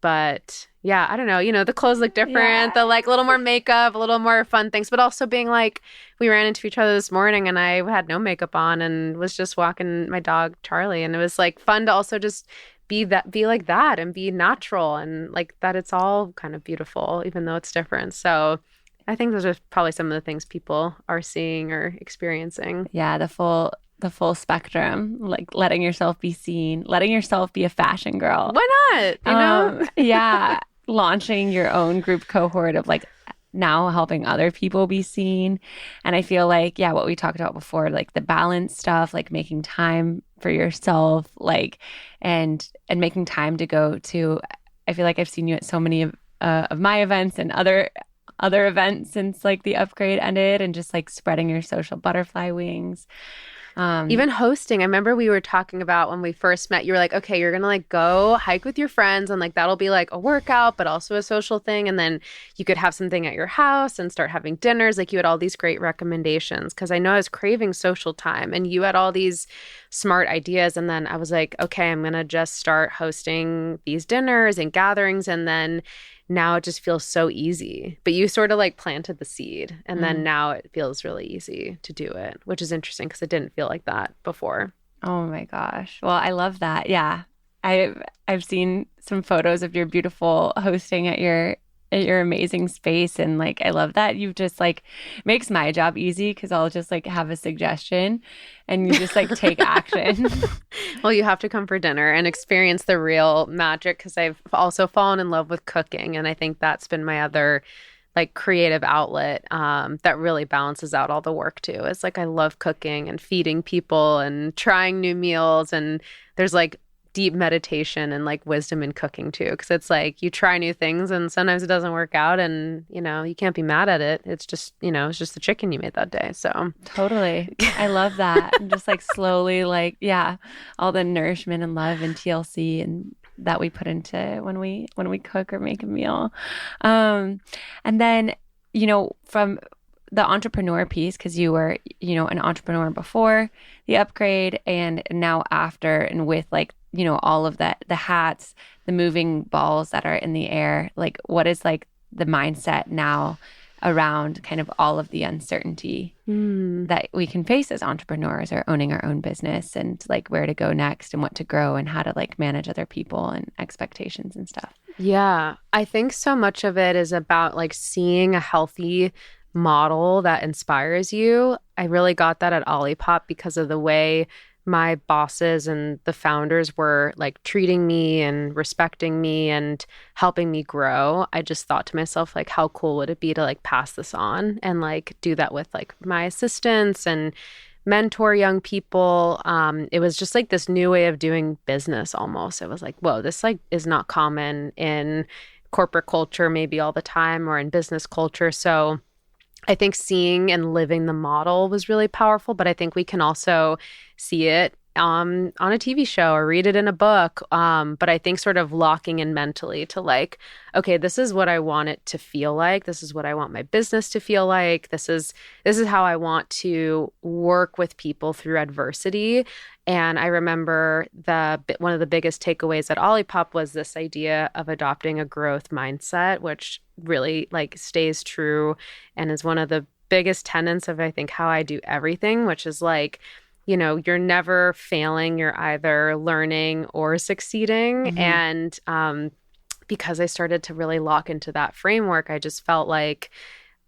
But I don't know, the clothes look different, the like a little more makeup, a little more fun things, but also being like, we ran into each other this morning and I had no makeup on and was just walking my dog Charlie, and it was like fun to also just be like that and be natural, and like that it's all kind of beautiful even though it's different. So I think those are probably some of the things people are seeing or experiencing. Yeah, the full spectrum, like letting yourself be seen, letting yourself be a fashion girl. Why not? Yeah, launching your own group cohort of like now helping other people be seen. And I feel like, yeah, what we talked about before, like the balance stuff, like making time for yourself, like and making time to go to. I feel like I've seen you at so many of my events and other events since like the upgrade ended, and just like spreading your social butterfly wings. Even hosting, I remember we were talking about when we first met, you were like, okay, you're gonna like go hike with your friends and like that'll be like a workout, but also a social thing. And then you could have something at your house and start having dinners. Like you had all these great recommendations because I know I was craving social time and you had all these smart ideas. And then I was like, okay, I'm gonna just start hosting these dinners and gatherings. And then now it just feels so easy. But you sort of like planted the seed and then now it feels really easy to do it, which is interesting because it didn't feel like that before. Oh my gosh. Well, I love that. Yeah. I've seen some photos of your beautiful hosting at your amazing space, and like I love that you've just like makes my job easy because I'll just like have a suggestion and you just like take action. Well, you have to come for dinner and experience the real magic because I've also fallen in love with cooking. And I think that's been my other like creative outlet that really balances out all the work too. It's like I love cooking and feeding people and trying new meals. And there's like deep meditation and like wisdom in cooking too. Because it's like you try new things and sometimes it doesn't work out and, you know, you can't be mad at it. It's just, you know, it's just the chicken you made that day. So Totally. I love that. And just like slowly, like, yeah, all the nourishment and love and TLC and that we put into when we cook or make a meal. And then, you know, from the entrepreneur piece, because you were, you know, an entrepreneur before the upgrade and now after, and with like, you know, all of that, the hats, the moving balls that are in the air, like what is like the mindset now around kind of all of the uncertainty that we can face as entrepreneurs or owning our own business, and like where to go next and what to grow and how to like manage other people and expectations and stuff? yeah, I think so much of it is about like seeing a healthy model that inspires you. I really got that at Ollipop because of the way my bosses and the founders were like treating me and respecting me and helping me grow. I just thought to myself, like, how cool would it be to like pass this on and like do that with like my assistants and mentor young people. It was just like this new way of doing business almost. It was like, whoa, this like is not common in corporate culture maybe all the time or in business culture. So I think seeing and living the model was really powerful, but I think we can also see it on a TV show or read it in a book. But I think sort of locking in mentally to like, okay, this is what I want it to feel like. This is what I want my business to feel like. This is how I want to work with people through adversity. And I remember one of the biggest takeaways at Ollipop was this idea of adopting a growth mindset, which really like stays true and is one of the biggest tenets of I think how I do everything, which is like, you know, you're never failing, you're either learning or succeeding. And because I started to really lock into that framework, I just felt like,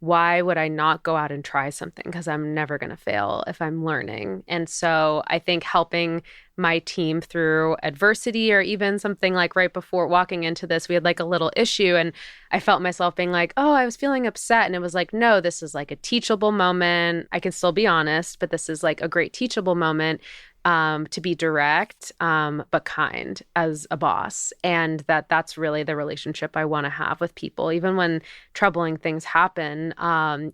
why would I not go out and try something? Because I'm never going to fail if I'm learning. And so I think helping my team through adversity, or even something like right before walking into this, we had like a little issue and I felt myself being like, oh, I was feeling upset. And it was like, no, this is like a teachable moment. I can still be honest, but this is like a great teachable moment. To be direct, but kind as a boss. And that's really the relationship I want to have with people. Even when troubling things happen,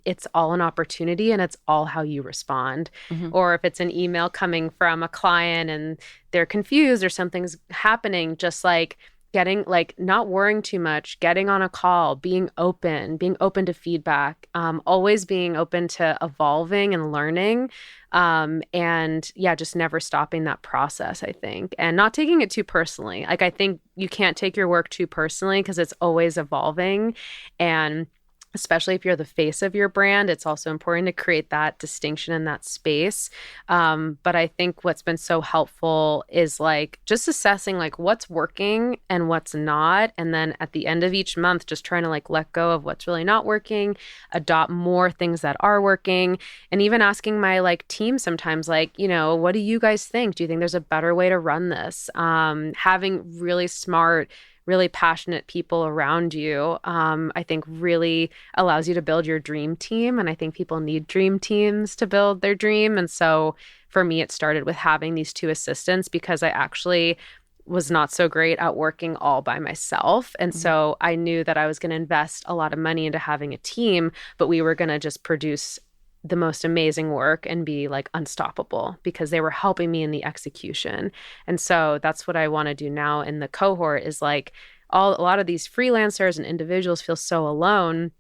it's all an opportunity and it's all how you respond. Or if it's an email coming from a client and they're confused or something's happening, just like getting like not worrying too much, getting on a call, being open to feedback, always being open to evolving and learning. And yeah, just never stopping that process, I think, and not taking it too personally. Like, I think you can't take your work too personally because it's always evolving. And especially if you're the face of your brand, it's also important to create that distinction in that space. But I think what's been so helpful is like just assessing like what's working and what's not. And then at the end of each month, just trying to like let go of what's really not working, adopt more things that are working. And even asking my like team sometimes, like, what do you guys think? Do you think there's a better way to run this? Having really smart, really passionate people around you, I think really allows you to build your dream team. And I think people need dream teams to build their dream. And so for me, it started with having these two assistants because I actually was not so great at working all by myself. And so I knew that I was going to invest a lot of money into having a team, but we were going to just produce the most amazing work and be like unstoppable because they were helping me in the execution. And so that's what I want to do now in the cohort is like a lot of these freelancers and individuals feel so alone.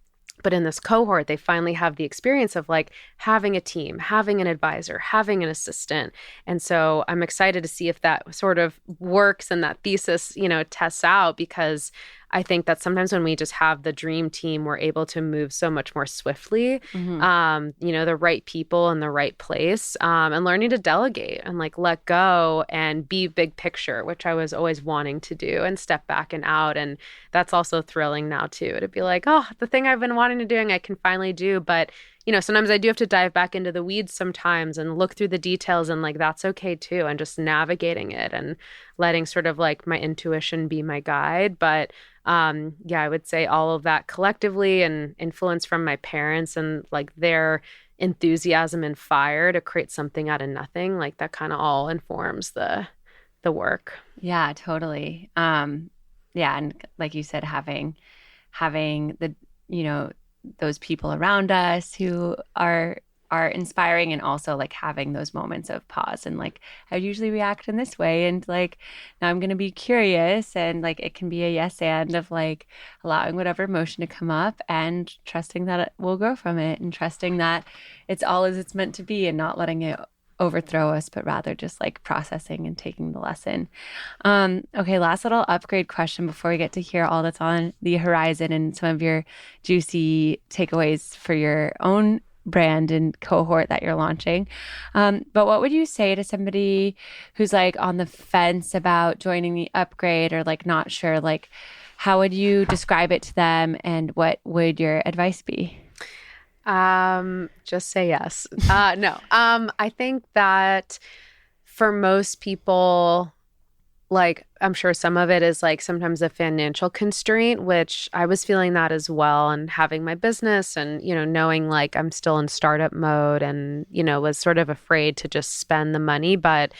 But in this cohort, they finally have the experience of like having a team, having an advisor, having an assistant. And so I'm excited to see if that sort of works and that thesis, tests out because I think that sometimes when we just have the dream team, we're able to move so much more swiftly, the right people in the right place, and learning to delegate and like let go and be big picture, which I was always wanting to do and step back and out. And that's also thrilling now too, to be like, oh, the thing I've been wanting to do, I can finally do. But sometimes I do have to dive back into the weeds sometimes and look through the details and like, that's okay too. And just navigating it and letting sort of like my intuition be my guide. But I would say all of that collectively and influence from my parents and like their enthusiasm and fire to create something out of nothing, like that kind of all informs the work. Yeah, totally. And like you said, having the, those people around us who are inspiring, and also like having those moments of pause and like I would usually react in this way and like now I'm going to be curious, and like it can be a yes and of like allowing whatever emotion to come up and trusting that it will grow from it and trusting that it's all as it's meant to be and not letting it overthrow us, but rather just like processing and taking the lesson. Okay, last little upgrade question before we get to hear all that's on the horizon and some of your juicy takeaways for your own brand and cohort that you're launching. But what would you say to somebody who's like on the fence about joining the upgrade or like not sure, like how would you describe it to them and what would your advice be? Just say yes. No. I think that for most people, like I'm sure some of it is like sometimes a financial constraint, which I was feeling that as well, and having my business and, knowing like I'm still in startup mode and, was sort of afraid to just spend the money. But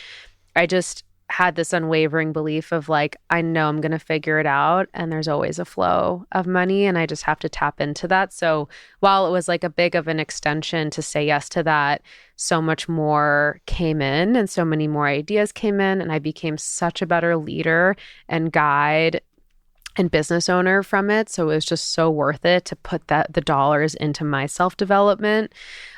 I just had this unwavering belief of like, I know I'm going to figure it out and there's always a flow of money and I just have to tap into that. So while it was like a big of an extension to say yes to that, so much more came in and so many more ideas came in and I became such a better leader and guide and business owner from it. So it was just so worth it to put the dollars into my self-development.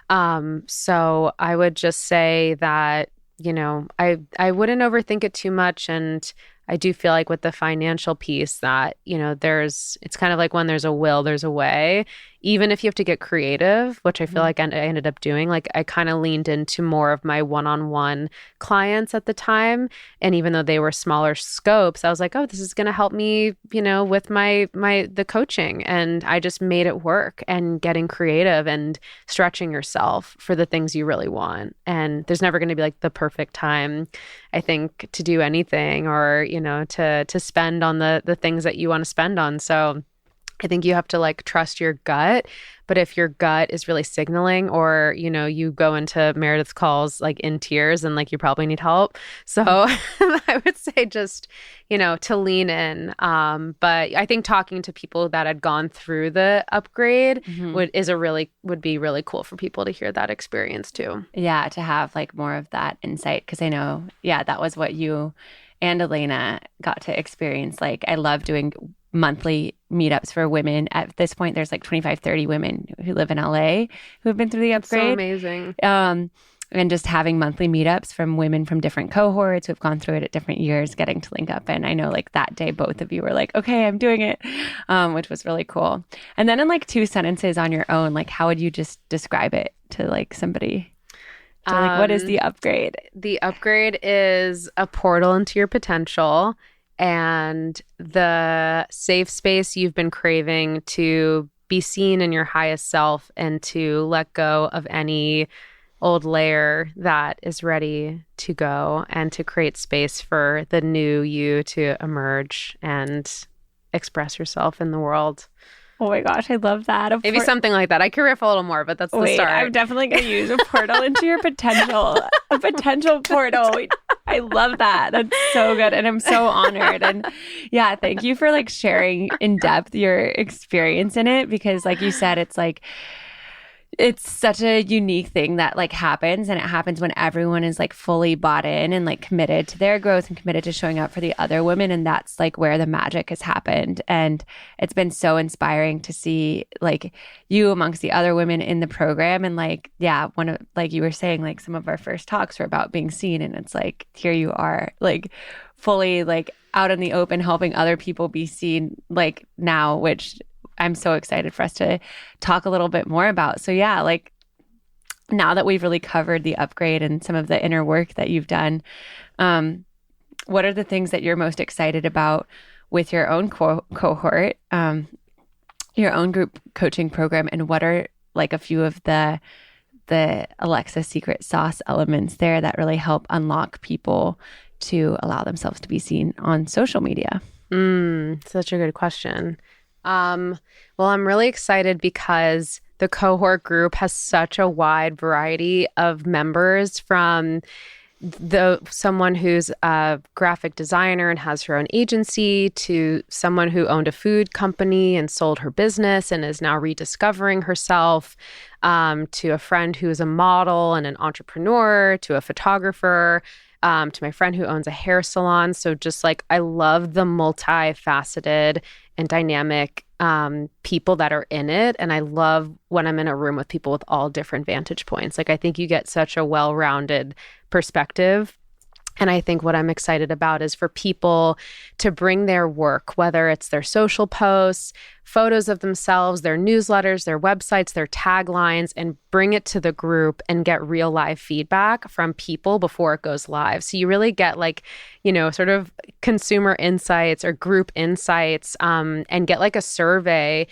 So I would just say that I wouldn't overthink it too much. And I do feel like with the financial piece that, it's kind of like when there's a will, there's a way. Even if you have to get creative, which I feel like I ended up doing, like I kind of leaned into more of my one-on-one clients at the time. And even though they were smaller scopes, I was like, oh, this is going to help me, with the coaching. And I just made it work and getting creative and stretching yourself for the things you really want. And there's never going to be like the perfect time, I think, to do anything or, to spend on the things that you want to spend on. So I think you have to like trust your gut, but if your gut is really signaling or, you go into Meredith's calls like in tears and like you probably need help. So I would say just, to lean in. But I think talking to people that had gone through the upgrade would be really cool for people to hear that experience too. Yeah, to have like more of that insight. Cause I know, that was what you and Elena got to experience. Like I love doing monthly meetups for women. At this point, there's like 25, 30 women who live in LA who have been through the upgrade. So amazing. and just having monthly meetups from women from different cohorts who have gone through it at different years, getting to link up. And I know like that day, both of you were like, okay, I'm doing it, which was really cool. And then in like 2 sentences on your own, like how would you just describe it to like somebody? So like, what is the upgrade? The upgrade is a portal into your potential and the safe space you've been craving to be seen in your highest self and to let go of any old layer that is ready to go and to create space for the new you to emerge and express yourself in the world. Oh my gosh, I love that. Maybe something like that. I could riff a little more, but that's the start. I'm definitely going to use a portal into your potential. A potential portal. I love that. That's so good. And I'm so honored. And yeah, thank you for like sharing in depth your experience in it, because like you said, it's like, it's such a unique thing that like happens, and it happens when everyone is like fully bought in and like committed to their growth and committed to showing up for the other women. And that's like where the magic has happened. And it's been so inspiring to see like you amongst the other women in the program. And like, yeah, one of, like you were saying, like some of our first talks were about being seen, and it's like, here you are like fully like out in the open, helping other people be seen like now, which I'm so excited for us to talk a little bit more about. So yeah, like now that we've really covered the upgrade and some of the inner work that you've done, what are the things that you're most excited about with your own cohort, your own group coaching program, and what are like a few of the Alexa secret sauce elements there that really help unlock people to allow themselves to be seen on social media? Such a good question. Well, I'm really excited because the cohort group has such a wide variety of members, from someone who's a graphic designer and has her own agency, to someone who owned a food company and sold her business and is now rediscovering herself, to a friend who is a model and an entrepreneur, to a photographer, to my friend who owns a hair salon. So just like, I love the multifaceted and dynamic people that are in it. And I love when I'm in a room with people with all different vantage points. Like, I think you get such a well-rounded perspective. And I think what I'm excited about is for people to bring their work, whether it's their social posts, photos of themselves, their newsletters, their websites, their taglines, and bring it to the group and get real live feedback from people before it goes live. So you really get like, you know, sort of consumer insights or group insights, and get like a survey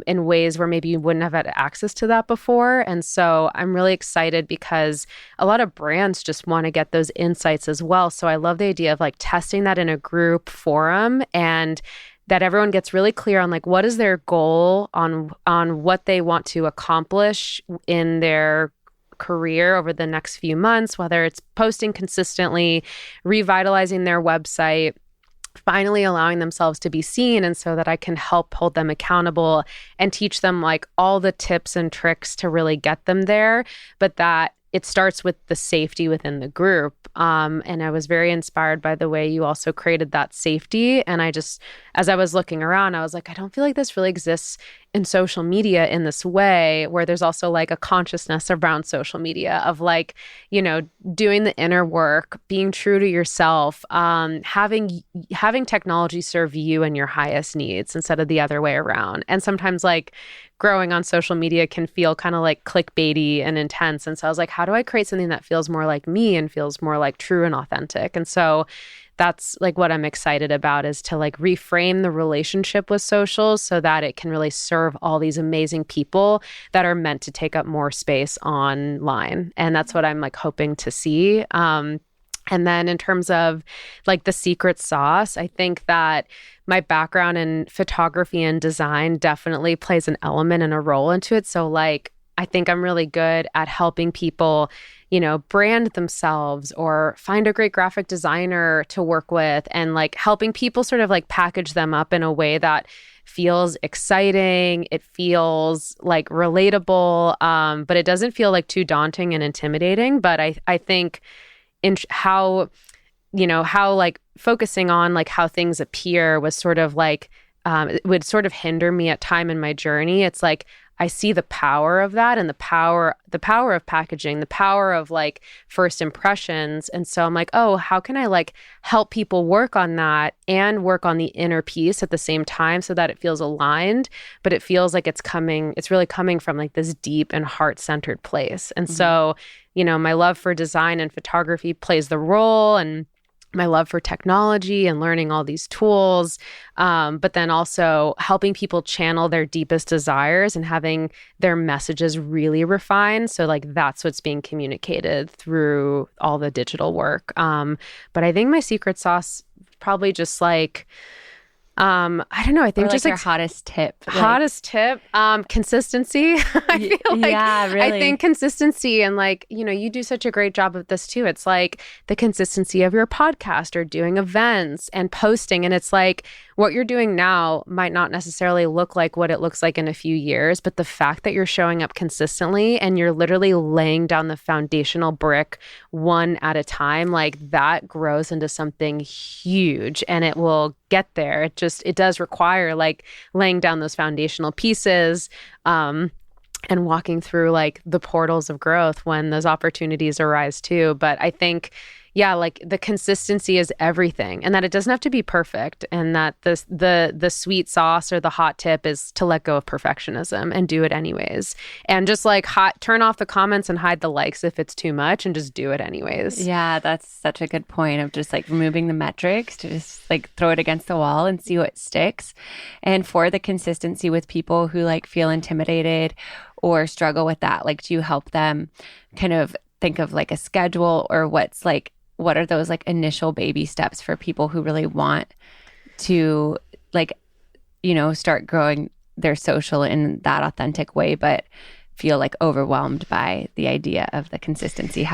in ways where maybe you wouldn't have had access to that before. And so I'm really excited because a lot of brands just want to get those insights as well. So I love the idea of like testing that in a group forum, and that everyone gets really clear on like what is their goal, on what they want to accomplish in their career over the next few months, whether it's posting consistently, revitalizing their website, finally allowing themselves to be seen, and so that I can help hold them accountable and teach them like all the tips and tricks to really get them there, but that it starts with the safety within the group. And I was very inspired by the way you also created that safety. And I just, as I was looking around, I was like, I don't feel like this really exists in social media in this way, where there's also like a consciousness around social media of like, you know, doing the inner work, being true to yourself, having technology serve you and your highest needs instead of the other way around. And sometimes like growing on social media can feel kind of like clickbaity and intense. And so I was like, how do I create something that feels more like me and feels more like true and authentic? And so that's like what I'm excited about, is to like reframe the relationship with social so that it can really serve all these amazing people that are meant to take up more space online. And that's what I'm like hoping to see. And then in terms of like the secret sauce, I think that my background in photography and design definitely plays an element and a role into it. So like, I think I'm really good at helping people, you know, brand themselves or find a great graphic designer to work with, and like helping people sort of like package them up in a way that feels exciting. It feels like relatable, but it doesn't feel like too daunting and intimidating. But I think in how like focusing on like how things appear was sort of like, it would sort of hinder me at time in my journey. It's like, I see the power of that and the power of packaging, the power of like first impressions. And so I'm like, oh, how can I like help people work on that and work on the inner piece at the same time so that it feels aligned, but it feels like it's really coming from like this deep and heart-centered place. And so, my love for design and photography plays the role, and my love for technology and learning all these tools, but then also helping people channel their deepest desires and having their messages really refined. So like that's what's being communicated through all the digital work. But I think my secret sauce probably just like, I don't know. I think just like your hottest tip. Consistency. I feel like, yeah, really. I think consistency, and like, you do such a great job of this too. It's like the consistency of your podcast or doing events and posting. And it's like what you're doing now might not necessarily look like what it looks like in a few years, but the fact that you're showing up consistently and you're literally laying down the foundational brick one at a time, like that grows into something huge, and it will get there. It does require like laying down those foundational pieces, and walking through like the portals of growth when those opportunities arise too. But I think, yeah, like the consistency is everything, and that it doesn't have to be perfect, and that the sweet sauce or the hot tip is to let go of perfectionism and do it anyways, and just like turn off the comments and hide the likes if it's too much, and just do it anyways. Yeah, that's such a good point of just like removing the metrics to just like throw it against the wall and see what sticks. And for the consistency with people who like feel intimidated or struggle with that, like do you help them kind of think of like a schedule, or what are those like initial baby steps for people who really want to like, start growing their social in that authentic way, but feel like overwhelmed by the idea of the consistency?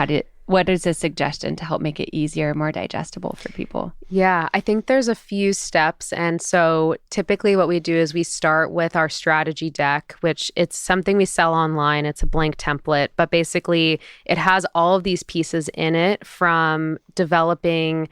What is a suggestion to help make it easier, more digestible for people? Yeah, I think there's a few steps. And so typically what we do is we start with our strategy deck, which it's something we sell online. It's a blank template, but basically it has all of these pieces in it, from developing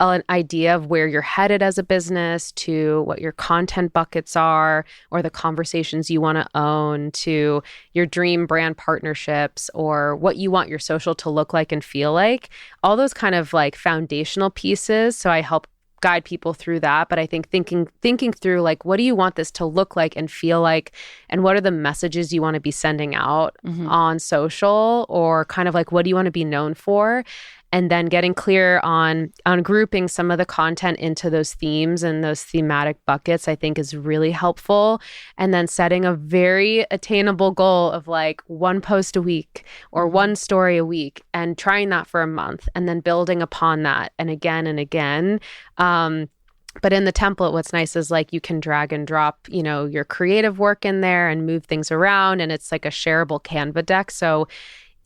an idea of where you're headed as a business, to what your content buckets are or the conversations you want to own, to your dream brand partnerships or what you want your social to look like and feel like, all those kind of like foundational pieces. So I help guide people through that. But I think thinking through like, what do you want this to look like and feel like, and what are the messages you want to be sending out on social, or kind of like, what do you want to be known for? And then getting clear on grouping some of the content into those themes and those thematic buckets, I think is really helpful. And then setting a very attainable goal of like one post a week or one story a week, and trying that for a month, and then building upon that and again and again. But in the template, what's nice is like you can drag and drop, your creative work in there and move things around. And it's like a shareable Canva deck. So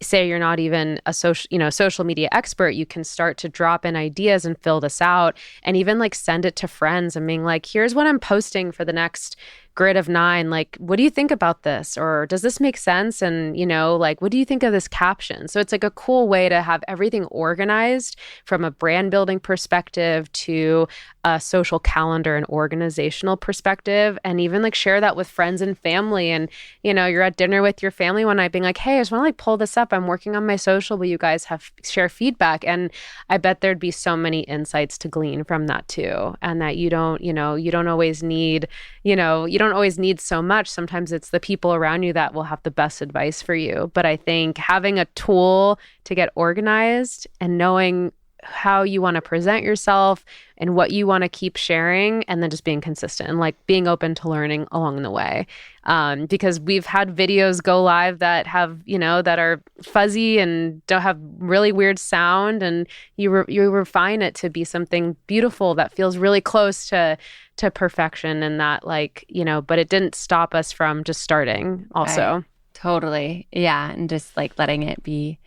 say you're not even a social media expert, you can start to drop in ideas and fill this out, and even like send it to friends and being like, here's what I'm posting for the next grid of 9. Like, what do you think about this? Or does this make sense? And, like, what do you think of this caption? So it's like a cool way to have everything organized from a brand building perspective to a social calendar and organizational perspective, and even like share that with friends and family. And, you're at dinner with your family one night being like, hey, I just want to like pull this up. I'm working on my social. Will you guys share feedback? And I bet there'd be so many insights to glean from that too. And that you don't always need, you don't always need so much. Sometimes it's the people around you that will have the best advice for you. But I think having a tool to get organized and knowing how you want to present yourself and what you want to keep sharing, and then just being consistent and like being open to learning along the way. Because we've had videos go live that have, that are fuzzy and don't have really weird sound, and you refine it to be something beautiful that feels really close to perfection, and that like, but it didn't stop us from just starting also. Right. Totally. Yeah. And just like letting it be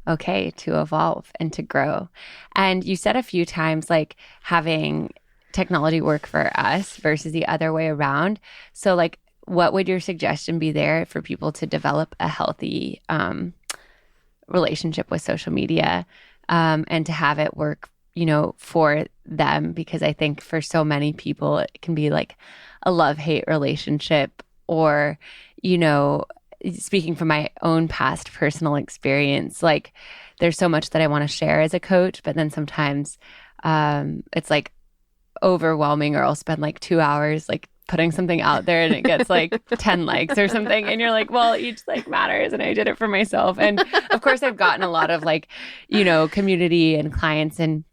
okay to evolve and to grow. And you said a few times like having technology work for us versus the other way around. So like, what would your suggestion be there for people to develop a healthy relationship with social media, and to have it work, for them? Because I think for so many people, it can be like a love-hate relationship or, speaking from my own past personal experience, like there's so much that I want to share as a coach, but then sometimes it's like overwhelming, or I'll spend like 2 hours like putting something out there and it gets like 10 likes or something. And you're like, well, each like matters. And I did it for myself. And of course I've gotten a lot of like, community and clients and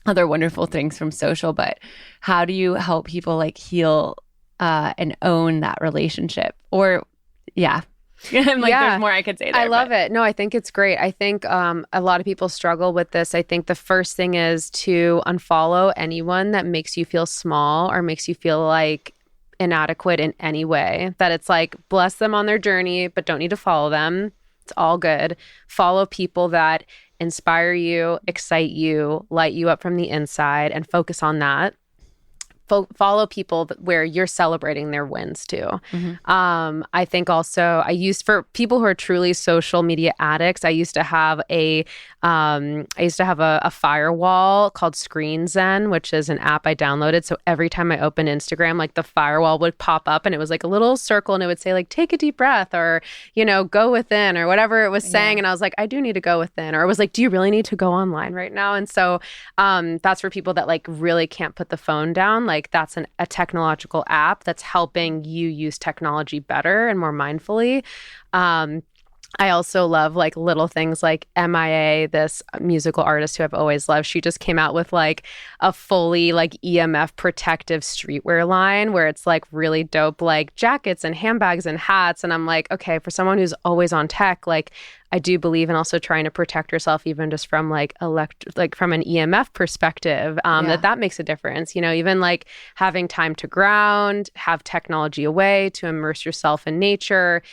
other wonderful things from social, but how do you help people like heal and own that relationship? Or I'm like, there's more I could say there. I love it. No, I think it's great. I think a lot of people struggle with this. I think the first thing is to unfollow anyone that makes you feel small or makes you feel like inadequate in any way. That it's like, bless them on their journey, but don't need to follow them. It's all good. Follow people that inspire you, excite you, light you up from the inside, and focus on that. Follow people where you're celebrating their wins too. I think also for people who are truly social media addicts, I used to have a firewall called Screen Zen, which is an app I downloaded. So every time I opened Instagram, like the firewall would pop up and it was like a little circle and it would say like, take a deep breath, or, go within, or whatever it was saying. And I was like, I do need to go within. Or it was like, do you really need to go online right now? And so that's for people that like really can't put the phone down. Like that's a technological app that's helping you use technology better and more mindfully. I also love like little things like MIA, this musical artist who I've always loved. She just came out with like a fully like EMF protective streetwear line where it's like really dope, like jackets and handbags and hats. And I'm like, okay, for someone who's always on tech, like I do believe in also trying to protect yourself even just from like from an EMF perspective, that makes a difference. Even like having time to ground, have technology away to immerse yourself in nature,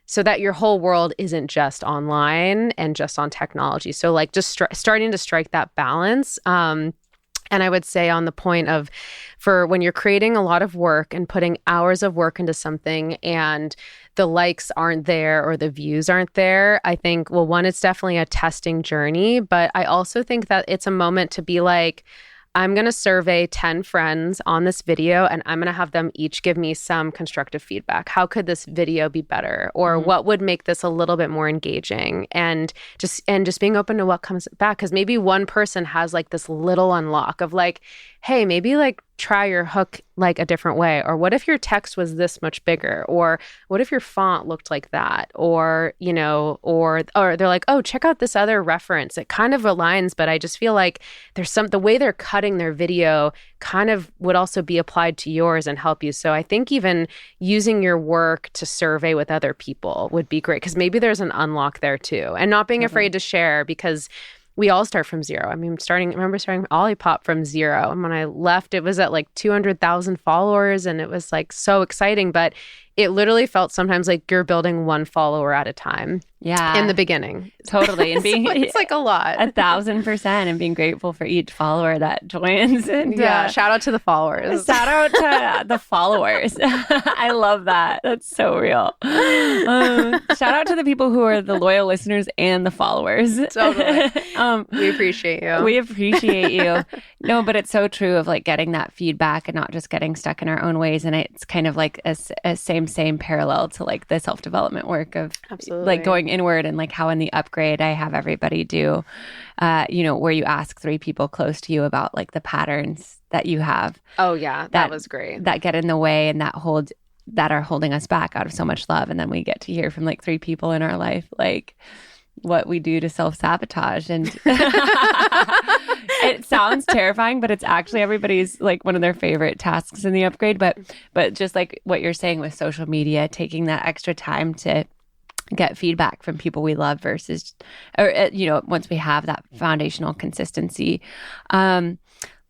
so that your whole world isn't just online and just on technology. So like just starting to strike that balance. And I would say on the point of, for when you're creating a lot of work and putting hours of work into something and the likes aren't there or the views aren't there, I think, well, one, it's definitely a testing journey. But I also think that it's a moment to be like, I'm going to survey 10 friends on this video and I'm going to have them each give me some constructive feedback. How could this video be better? Or what would make this a little bit more engaging? And just being open to what comes back. Because maybe one person has like this little unlock of like, hey, maybe like try your hook like a different way. Or what if your text was this much bigger? Or what if your font looked like that? Or, or they're like, oh, check out this other reference. It kind of aligns, but I just feel like the way they're cutting their video kind of would also be applied to yours and help you. So I think even using your work to survey with other people would be great, because maybe there's an unlock there too. And not being afraid to share, because we all start from zero. I mean, I remember starting Ollipop from zero. And when I left, it was at like 200,000 followers and it was like so exciting. But it literally felt sometimes like you're building one follower at a time. Yeah. In the beginning. Totally. And being, so it's like a lot. 1,000%, and being grateful for each follower that joins. And shout out to the followers. Shout out to the followers. I love that. That's so real. Shout out to the people who are the loyal listeners and the followers. Totally. We appreciate you. We appreciate you. No, but it's so true of like getting that feedback and not just getting stuck in our own ways. And it's kind of like a same parallel to like the self-development work of like going inward, and like how in the upgrade I have everybody do, where you ask 3 people close to you about like the patterns that you have. Oh yeah, that was great. That get in the way and that are holding us back out of so much love. And then we get to hear from like 3 people in our life, like what we do to self-sabotage. And it sounds terrifying, but it's actually everybody's like one of their favorite tasks in the upgrade. But just like what you're saying with social media, taking that extra time to get feedback from people we love versus, once we have that foundational consistency.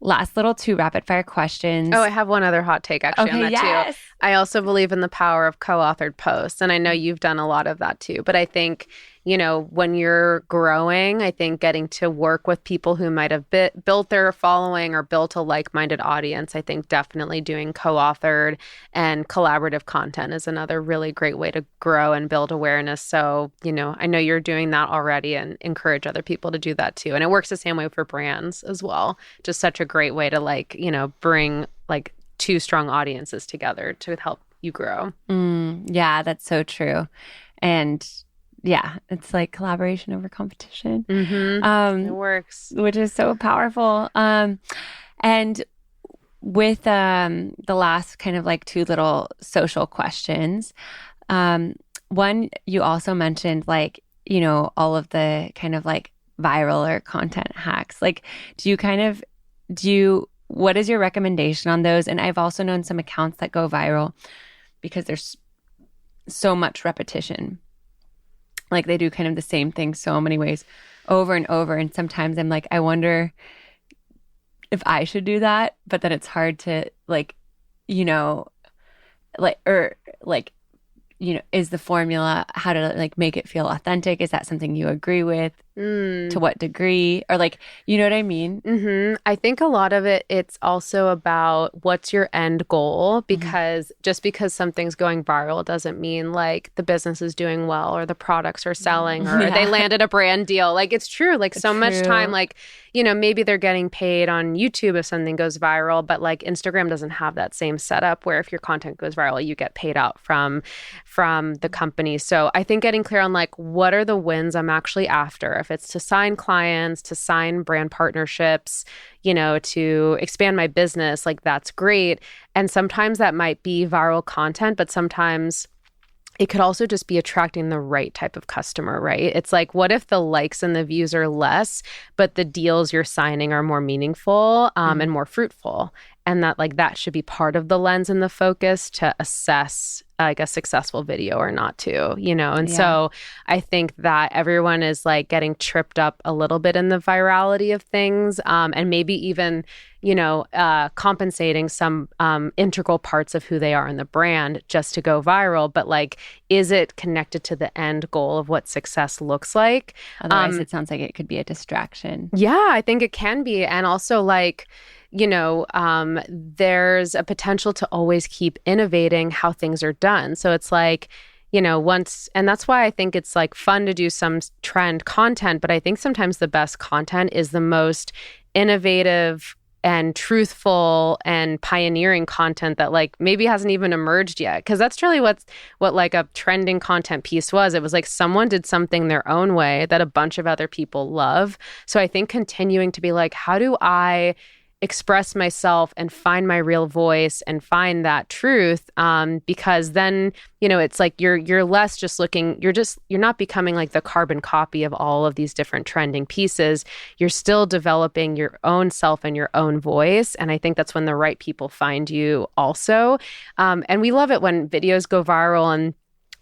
Last little 2 rapid fire questions. Oh, I have one other hot take actually on that yes. too. I also believe in the power of co-authored posts. And I know you've done a lot of that too. But I think, when you're growing, I think getting to work with people who might have built their following or built a like-minded audience, I think definitely doing co-authored and collaborative content is another really great way to grow and build awareness. So, I know you're doing that already, and encourage other people to do that too. And it works the same way for brands as well. Just such a great way to bring like 2 strong audiences together to help you grow. Yeah, that's so true. And yeah, it's like collaboration over competition. It works. Which is so powerful. And with the last kind of like two little social questions, one, you also mentioned like, you know, all of the kind of like viral or content hacks. Like, what is your recommendation on those? And I've also known some accounts that go viral because there's so much repetition. Like they do kind of the same thing so many ways over and over. And sometimes I'm like, I wonder if I should do that. But then it's hard to like, you know, is the formula how to like make it feel authentic? Is that something you agree with? To what degree? Or like, you know what I mean? I think a lot of it's also about what's your end goal, because just because something's going viral doesn't mean like the business is doing well or the products are selling or they landed a brand deal. Like it's true. Like so much time, like, you know, maybe they're getting paid on YouTube if something goes viral, but like Instagram doesn't have that same setup where if your content goes viral, you get paid out from the company. So I think getting clear on like, what are the wins I'm actually after? If it's to sign clients, to sign brand partnerships, you know, to expand my business, like that's great. And sometimes that might be viral content, but sometimes it could also just be attracting the right type of customer, right? It's like, what if the likes and the views are less, but the deals you're signing are more meaningful and more fruitful? And that like that should be part of the lens and the focus to assess like a successful video or not too, you know? And so I think that everyone is like getting tripped up a little bit in the virality of things and maybe even, you know, compensating some integral parts of who they are in the brand just to go viral. But like, is it connected to the end goal of what success looks like? Otherwise, it sounds like it could be a distraction. Yeah, I think it can be. And also like, you know, there's a potential to always keep innovating how things are done. So it's like, you know, and that's why I think it's like fun to do some trend content, but I think sometimes the best content is the most innovative and truthful and pioneering content that like maybe hasn't even emerged yet. Because that's really what like a trending content piece was. It was like someone did something their own way that a bunch of other people love. So I think continuing to be like, how do I express myself and find my real voice and find that truth, because then, you know, it's like you're less just looking, you're not becoming like the carbon copy of all of these different trending pieces. You're still developing your own self and your own voice, and I think that's when the right people find you also. And we love it when videos go viral, and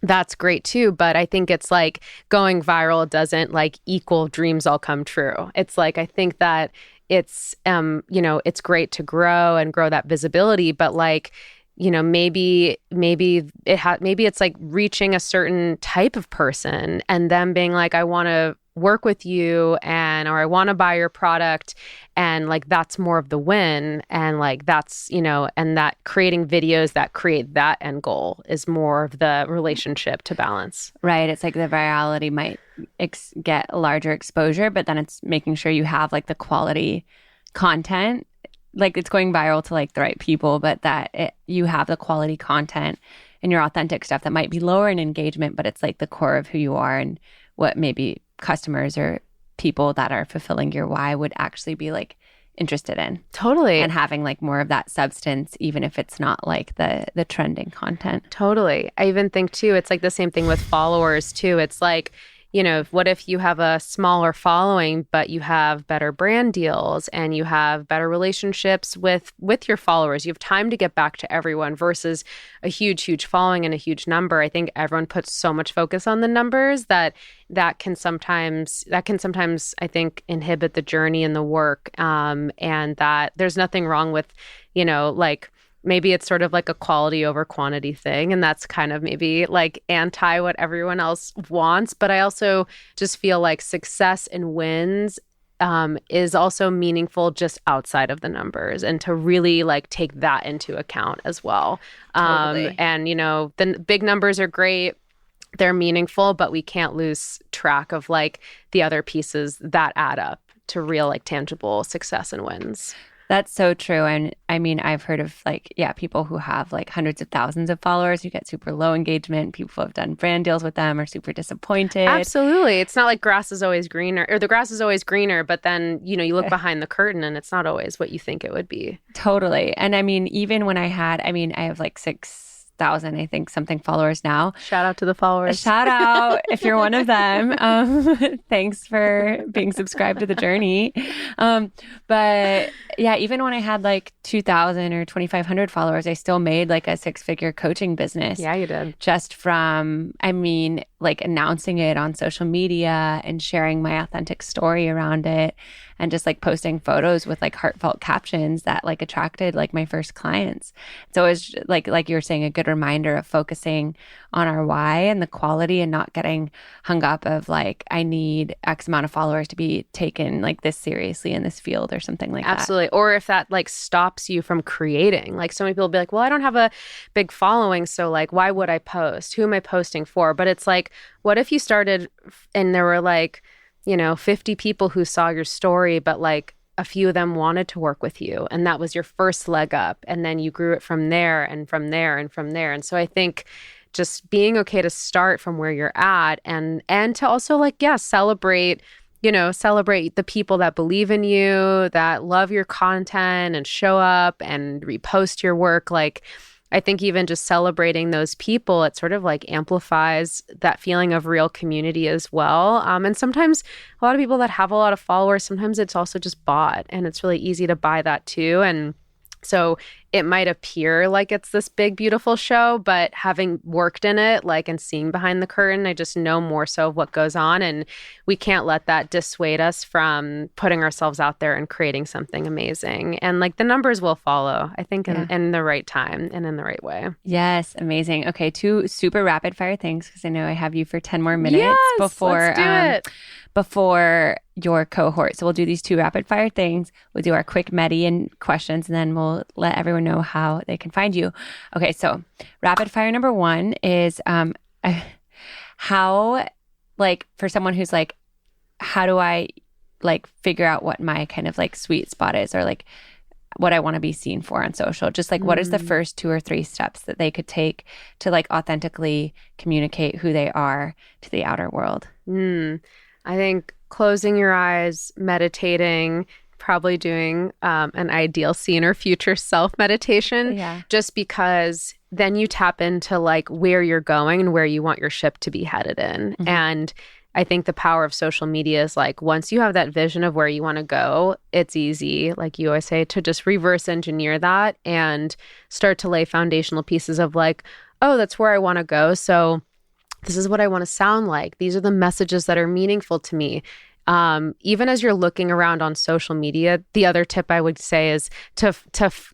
that's great too. But I think it's like going viral doesn't like equal dreams all come true. It's like, I think that it's, you know, it's great to grow and grow that visibility, but like, you know, maybe it's like reaching a certain type of person and them being like, I want to work with you or I want to buy your product. And like, that's more of the win. And like, that's, you know, and that creating videos that create that end goal is more of the relationship to balance. Right. It's like the virality might get a larger exposure, but then it's making sure you have like the quality content. Like it's going viral to like the right people, but you have the quality content and your authentic stuff that might be lower in engagement, but it's like the core of who you are and what maybe customers or people that are fulfilling your why would actually be like interested in. Totally. And having like more of that substance, even if it's not like the trending content. Totally. I even think too, it's like the same thing with followers too. It's like, you know, what if you have a smaller following, but you have better brand deals and you have better relationships with your followers? You have time to get back to everyone versus a huge following and a huge number. I think everyone puts so much focus on the numbers that can sometimes I think inhibit the journey and the work. And that there's nothing wrong with, you know, like, maybe it's sort of like a quality over quantity thing. And that's kind of maybe like anti what everyone else wants. But I also just feel like success and wins is also meaningful just outside of the numbers, and to really like take that into account as well. Totally. And, you know, the big numbers are great. They're meaningful, but we can't lose track of like the other pieces that add up to real like tangible success and wins. That's so true. And I mean, I've heard of like, yeah, people who have like hundreds of thousands of followers who get super low engagement. People who have done brand deals with them are super disappointed. Absolutely. It's not like grass is always greener, or the grass is always greener, but then, you look behind the curtain and it's not always what you think it would be. Totally. And I mean, even when I have like 6,000, I think, something followers now. Shout out to the followers. Shout out if you're one of them. Thanks for being subscribed to the journey. But yeah, even when I had like 2,000 or 2,500 followers, I still made like a 6-figure coaching business. Yeah, you did. Just from, like announcing it on social media and sharing my authentic story around it, and just like posting photos with like heartfelt captions that like attracted like my first clients. So it was like you were saying, a good reminder of focusing on our why and the quality, and not getting hung up of like, I need X amount of followers to be taken like this seriously in this field or something like that. Absolutely. Or if that like stops you from creating, like so many people will be like, well, I don't have a big following, so like, why would I post? Who am I posting for? But it's like, what if you started and there were like, 50 people who saw your story, but like a few of them wanted to work with you, and that was your first leg up, and then you grew it from there and from there and from there. And so I think just being okay to start from where you're at, and to also like, celebrate the people that believe in you, that love your content and show up and repost your work. Like, I think even just celebrating those people, it sort of like amplifies that feeling of real community as well. And sometimes a lot of people that have a lot of followers, sometimes it's also just bought, and it's really easy to buy that too. And so it might appear like it's this big, beautiful show, but having worked in it, like, and seeing behind the curtain, I just know more so of what goes on. And we can't let that dissuade us from putting ourselves out there and creating something amazing. And like, the numbers will follow, I think, in the right time and in the right way. Yes. Amazing. Okay. 2 super rapid fire things, because I know I have you for 10 more minutes before let's do it. Before your cohort. So we'll do these 2 rapid fire things. We'll do our quick medi and questions, and then we'll let everyone know how they can find you. Okay, so rapid fire number 1 is how, like, for someone who's like, how do I like figure out what my kind of like sweet spot is, or like what I want to be seen for on social? Just like, what is the first 2 or 3 steps that they could take to like authentically communicate who they are to the outer world? I think closing your eyes, meditating, probably doing an ideal scene or future self meditation, just because then you tap into like where you're going and where you want your ship to be headed in. And I think the power of social media is like, once you have that vision of where you want to go, it's easy, like you always say, to just reverse engineer that and start to lay foundational pieces of like, oh, that's where I want to go. So this is what I want to sound like. These are the messages that are meaningful to me. Even as you're looking around on social media, the other tip I would say is to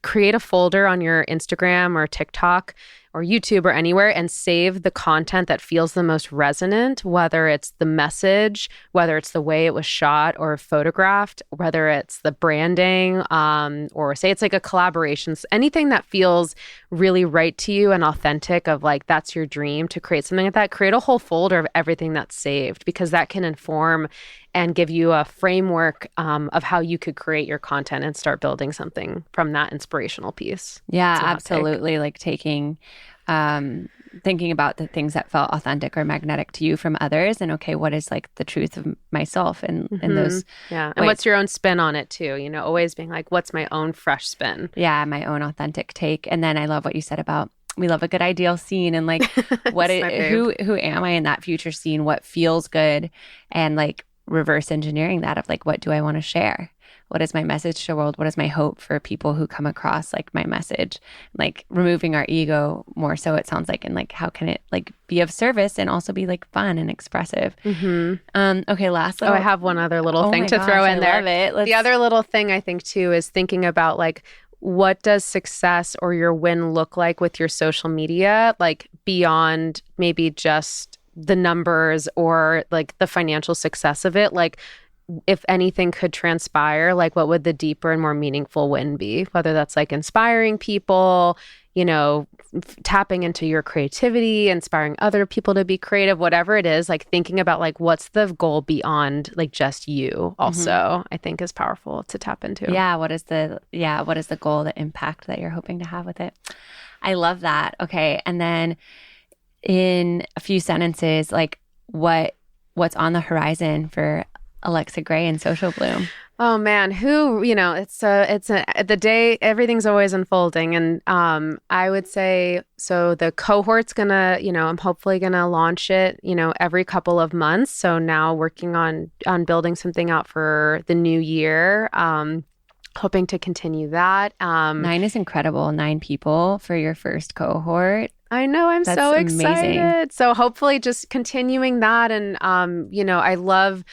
create a folder on your Instagram or TikTok or YouTube or anywhere, and save the content that feels the most resonant, whether it's the message, whether it's the way it was shot or photographed, whether it's the branding, or say it's like a collaboration, anything that feels really right to you and authentic, of like, that's your dream to create something like that. Create a whole folder of everything that's saved, because that can inform and give you a framework of how you could create your content and start building something from that inspirational piece. Yeah, absolutely. Like taking, thinking about the things that felt authentic or magnetic to you from others, and okay, what is like the truth of myself in those and what's your own spin on it too, always being like, what's my own fresh spin? Yeah, my own authentic take. And then I love what you said about, we love a good ideal scene, and like who am I in that future scene? What feels good? And like reverse engineering that of like, what do I want to share? What is my message to the world? What is my hope for people who come across like my message? Like removing our ego more so, it sounds like, and like, how can it like be of service and also be like fun and expressive? Okay, last little. I have one other little thing to throw in there. Love it. The other little thing I think too is thinking about like, what does success or your win look like with your social media? Like beyond maybe just the numbers or like the financial success of it. Like, if anything could transpire, like what would the deeper and more meaningful win be? Whether that's like inspiring people, tapping into your creativity, inspiring other people to be creative, whatever it is, like thinking about like what's the goal beyond like just you also, I think is powerful to tap into. Yeah. What is the goal, the impact that you're hoping to have with it? I love that. Okay. And then in a few sentences, like what's on the horizon for Alexa Gray and Social Bloom? Oh man, the day, everything's always unfolding. And I would say, so the cohort's gonna, I'm hopefully gonna launch it, every couple of months. So now working on building something out for the new year. Hoping to continue that. 9 is incredible. 9 people for your first cohort. I know. That's so excited. Amazing. So hopefully just continuing that. And, I'd love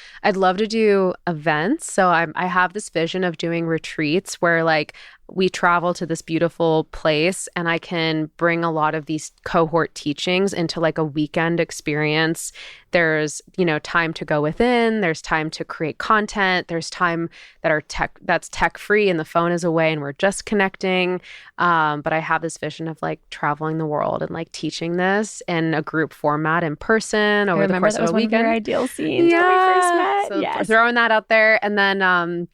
to do events. So I have this vision of doing retreats where like we travel to this beautiful place and I can bring a lot of these cohort teachings into like a weekend experience. There's, time to go within, there's time to create content, there's time that's tech free and the phone is away and we're just connecting. But I have this vision of like traveling the world and like teaching this in a group format in person over the course of a weekend. One of your ideal scenes when we first met. So yes. Throwing that out there. And then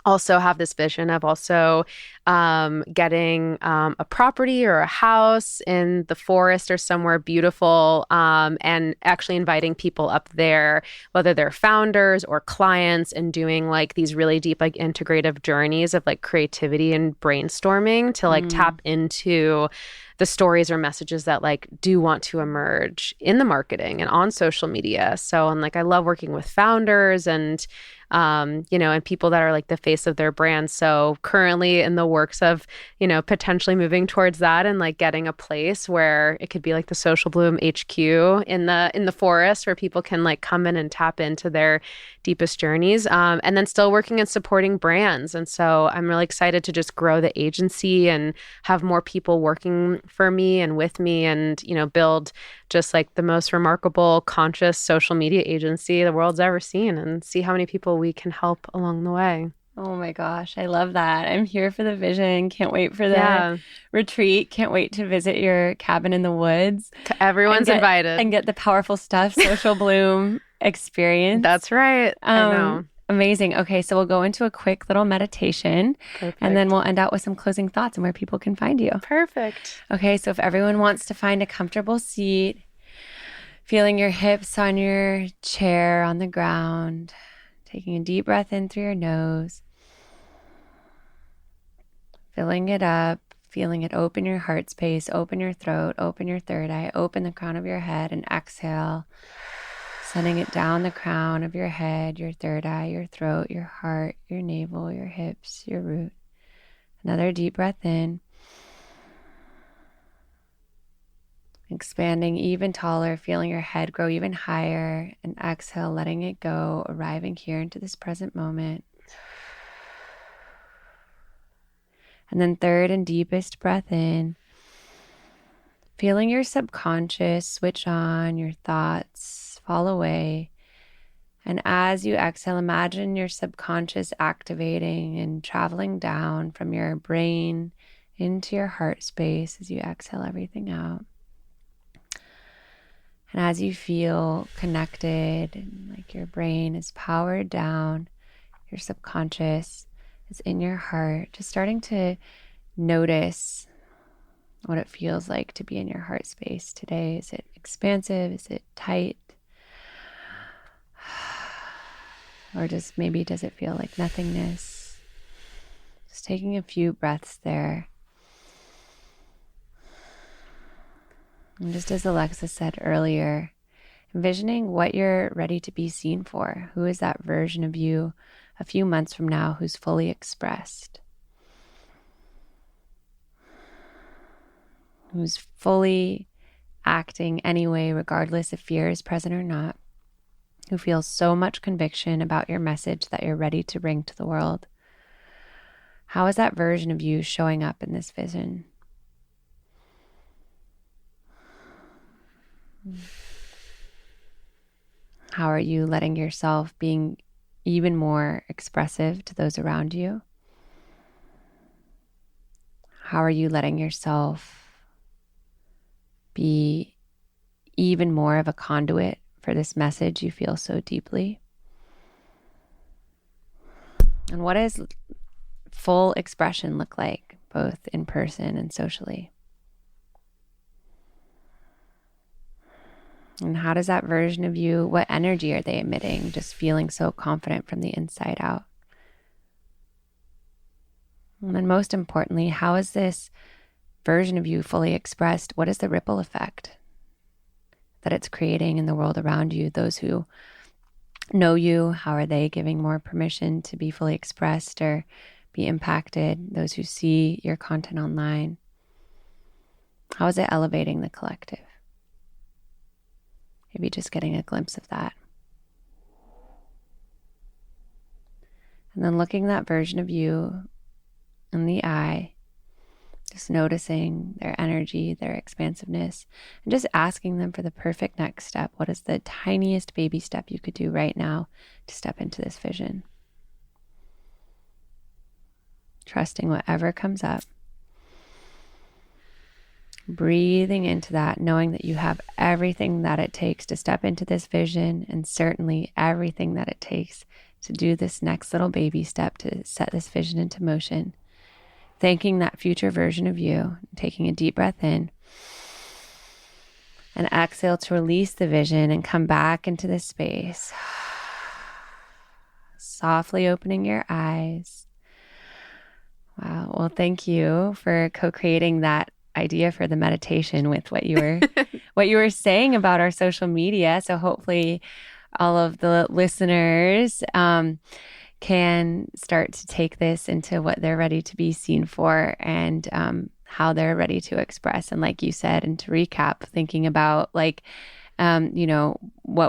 also have this vision of also getting a property or a house in the forest or somewhere beautiful, and actually inviting people up there, whether they're founders or clients, and doing like these really deep like integrative journeys of like creativity and brainstorming to like tap into the stories or messages that like do want to emerge in the marketing and on social media. So, and like I love working with founders and and people that are like the face of their brand. So currently in the works of, potentially moving towards that and like getting a place where it could be like the Social Bloom HQ in the forest where people can like come in and tap into their deepest journeys. And then still working and supporting brands. And so I'm really excited to just grow the agency and have more people working for me and with me and, build just like the most remarkable conscious social media agency the world's ever seen and see how many people we can help along the way. Oh my gosh, I love that. I'm here for the vision. Can't wait for the retreat. Can't wait to visit your cabin in the woods. Everyone's invited. And get the powerful stuff, Social Bloom experience. That's right. I know. Amazing. Okay, so we'll go into a quick little meditation. Perfect. And then we'll end out with some closing thoughts and where people can find you. Perfect. Okay, so if everyone wants to find a comfortable seat, feeling your hips on your chair on the ground, taking a deep breath in through your nose, filling it up, feeling it open your heart space, open your throat, open your third eye, open the crown of your head, and exhale, sending it down the crown of your head, your third eye, your throat, your heart, your navel, your hips, your root. Another deep breath in, expanding even taller, feeling your head grow even higher, and exhale, letting it go, arriving here into this present moment. And then third and deepest breath in, feeling your subconscious switch on, your thoughts fall away. And as you exhale, imagine your subconscious activating and traveling down from your brain into your heart space as you exhale everything out. And as you feel connected and like your brain is powered down, your subconscious is in your heart, just starting to notice what it feels like to be in your heart space today. Is it expansive? Is it tight? Or does it feel like nothingness? Just taking a few breaths there. And just as Alexa said earlier, envisioning what you're ready to be seen for. Who is that version of you a few months from now who's fully expressed? Who's fully acting anyway, regardless if fear is present or not? Who feels so much conviction about your message that you're ready to bring to the world? How is that version of you showing up in this vision? How are you letting yourself being even more expressive to those around you? How are you letting yourself be even more of a conduit for this message you feel so deeply? And what does full expression look like, both in person and socially? And how does that version of you, what energy are they emitting, just feeling so confident from the inside out? And then most importantly, how is this version of you fully expressed? What is the ripple effect that it's creating in the world around you? Those who know you, how are they giving more permission to be fully expressed or be impacted? Those who see your content online, how is it elevating the collective? Maybe just getting a glimpse of that. And then looking that version of you in the eye, just noticing their energy, their expansiveness, and just asking them for the perfect next step. What is the tiniest baby step you could do right now to step into this vision? Trusting whatever comes up. Breathing into that, knowing that you have everything that it takes to step into this vision, and certainly everything that it takes to do this next little baby step to set this vision into motion. Thanking that future version of you, taking a deep breath in, and exhale to release the vision and come back into this space. Softly opening your eyes. Wow. Well, thank you for co-creating that idea for the meditation with what you were saying about our social media. So hopefully all of the listeners can start to take this into what they're ready to be seen for, and how they're ready to express. And like you said, and to recap, thinking about what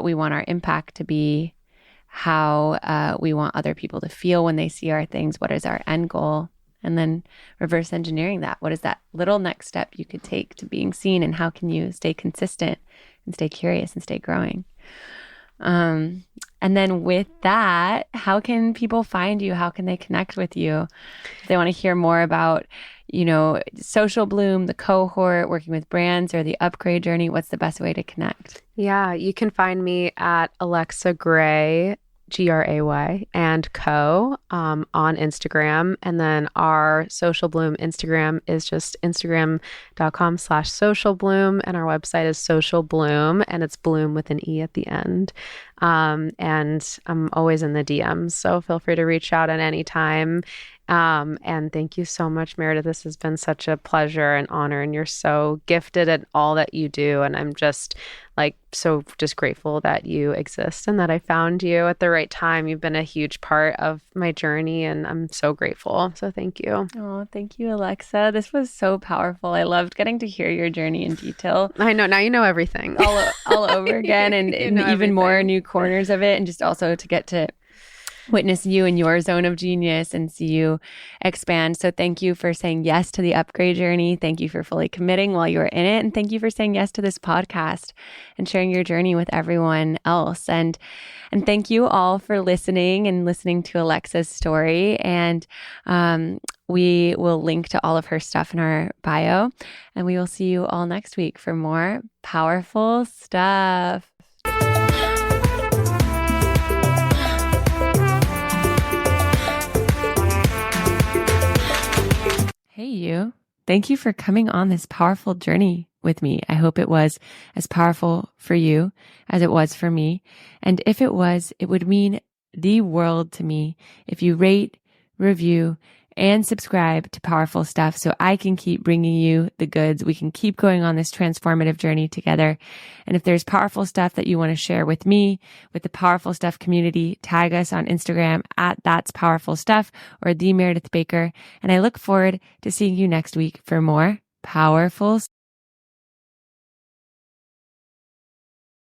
we want our impact to be, how we want other people to feel when they see our things, what is our end goal, and then reverse engineering that. What is that little next step you could take to being seen, and how can you stay consistent and stay curious and stay growing? And then with that, how can people find you? How can they connect with you? If they want to hear more about, Social Bloome, the cohort, working with brands, or the upgrade journey, what's the best way to connect? Yeah, you can find me at Alexa Gray, Gray, and co on Instagram. And then our Social Bloome Instagram is just instagram.com/Social Bloome. And our website is Social Bloome, and it's Bloom with an E at the end. And I'm always in the DMs, so feel free to reach out at any time. And thank you so much, Meredith. This has been such a pleasure and honor, and you're so gifted at all that you do. And I'm just just grateful that you exist and that I found you at the right time. You've been a huge part of my journey, and I'm so grateful. So thank you. Oh, thank you, Alexa. This was so powerful. I loved getting to hear your journey in detail. I know. Now you know everything. All over again, and even everything. More new corners of it, and just also to get to witness you in your zone of genius and see you expand. So thank you for saying yes to the upgrade journey. Thank you for fully committing while you were in it. And thank you for saying yes to this podcast and sharing your journey with everyone else. And thank you all for listening to Alexa's story. And we will link to all of her stuff in our bio. And we will see you all next week for more powerful stuff. Hey, you. Thank you for coming on this powerful journey with me. I hope it was as powerful for you as it was for me. And if it was, it would mean the world to me if you rate, review, and subscribe to Powerful Stuff so I can keep bringing you the goods. We can keep going on this transformative journey together. And if there's powerful stuff that you want to share with me, with the Powerful Stuff community, tag us on Instagram at That's Powerful Stuff or The Meredith Baker. And I look forward to seeing you next week for more powerful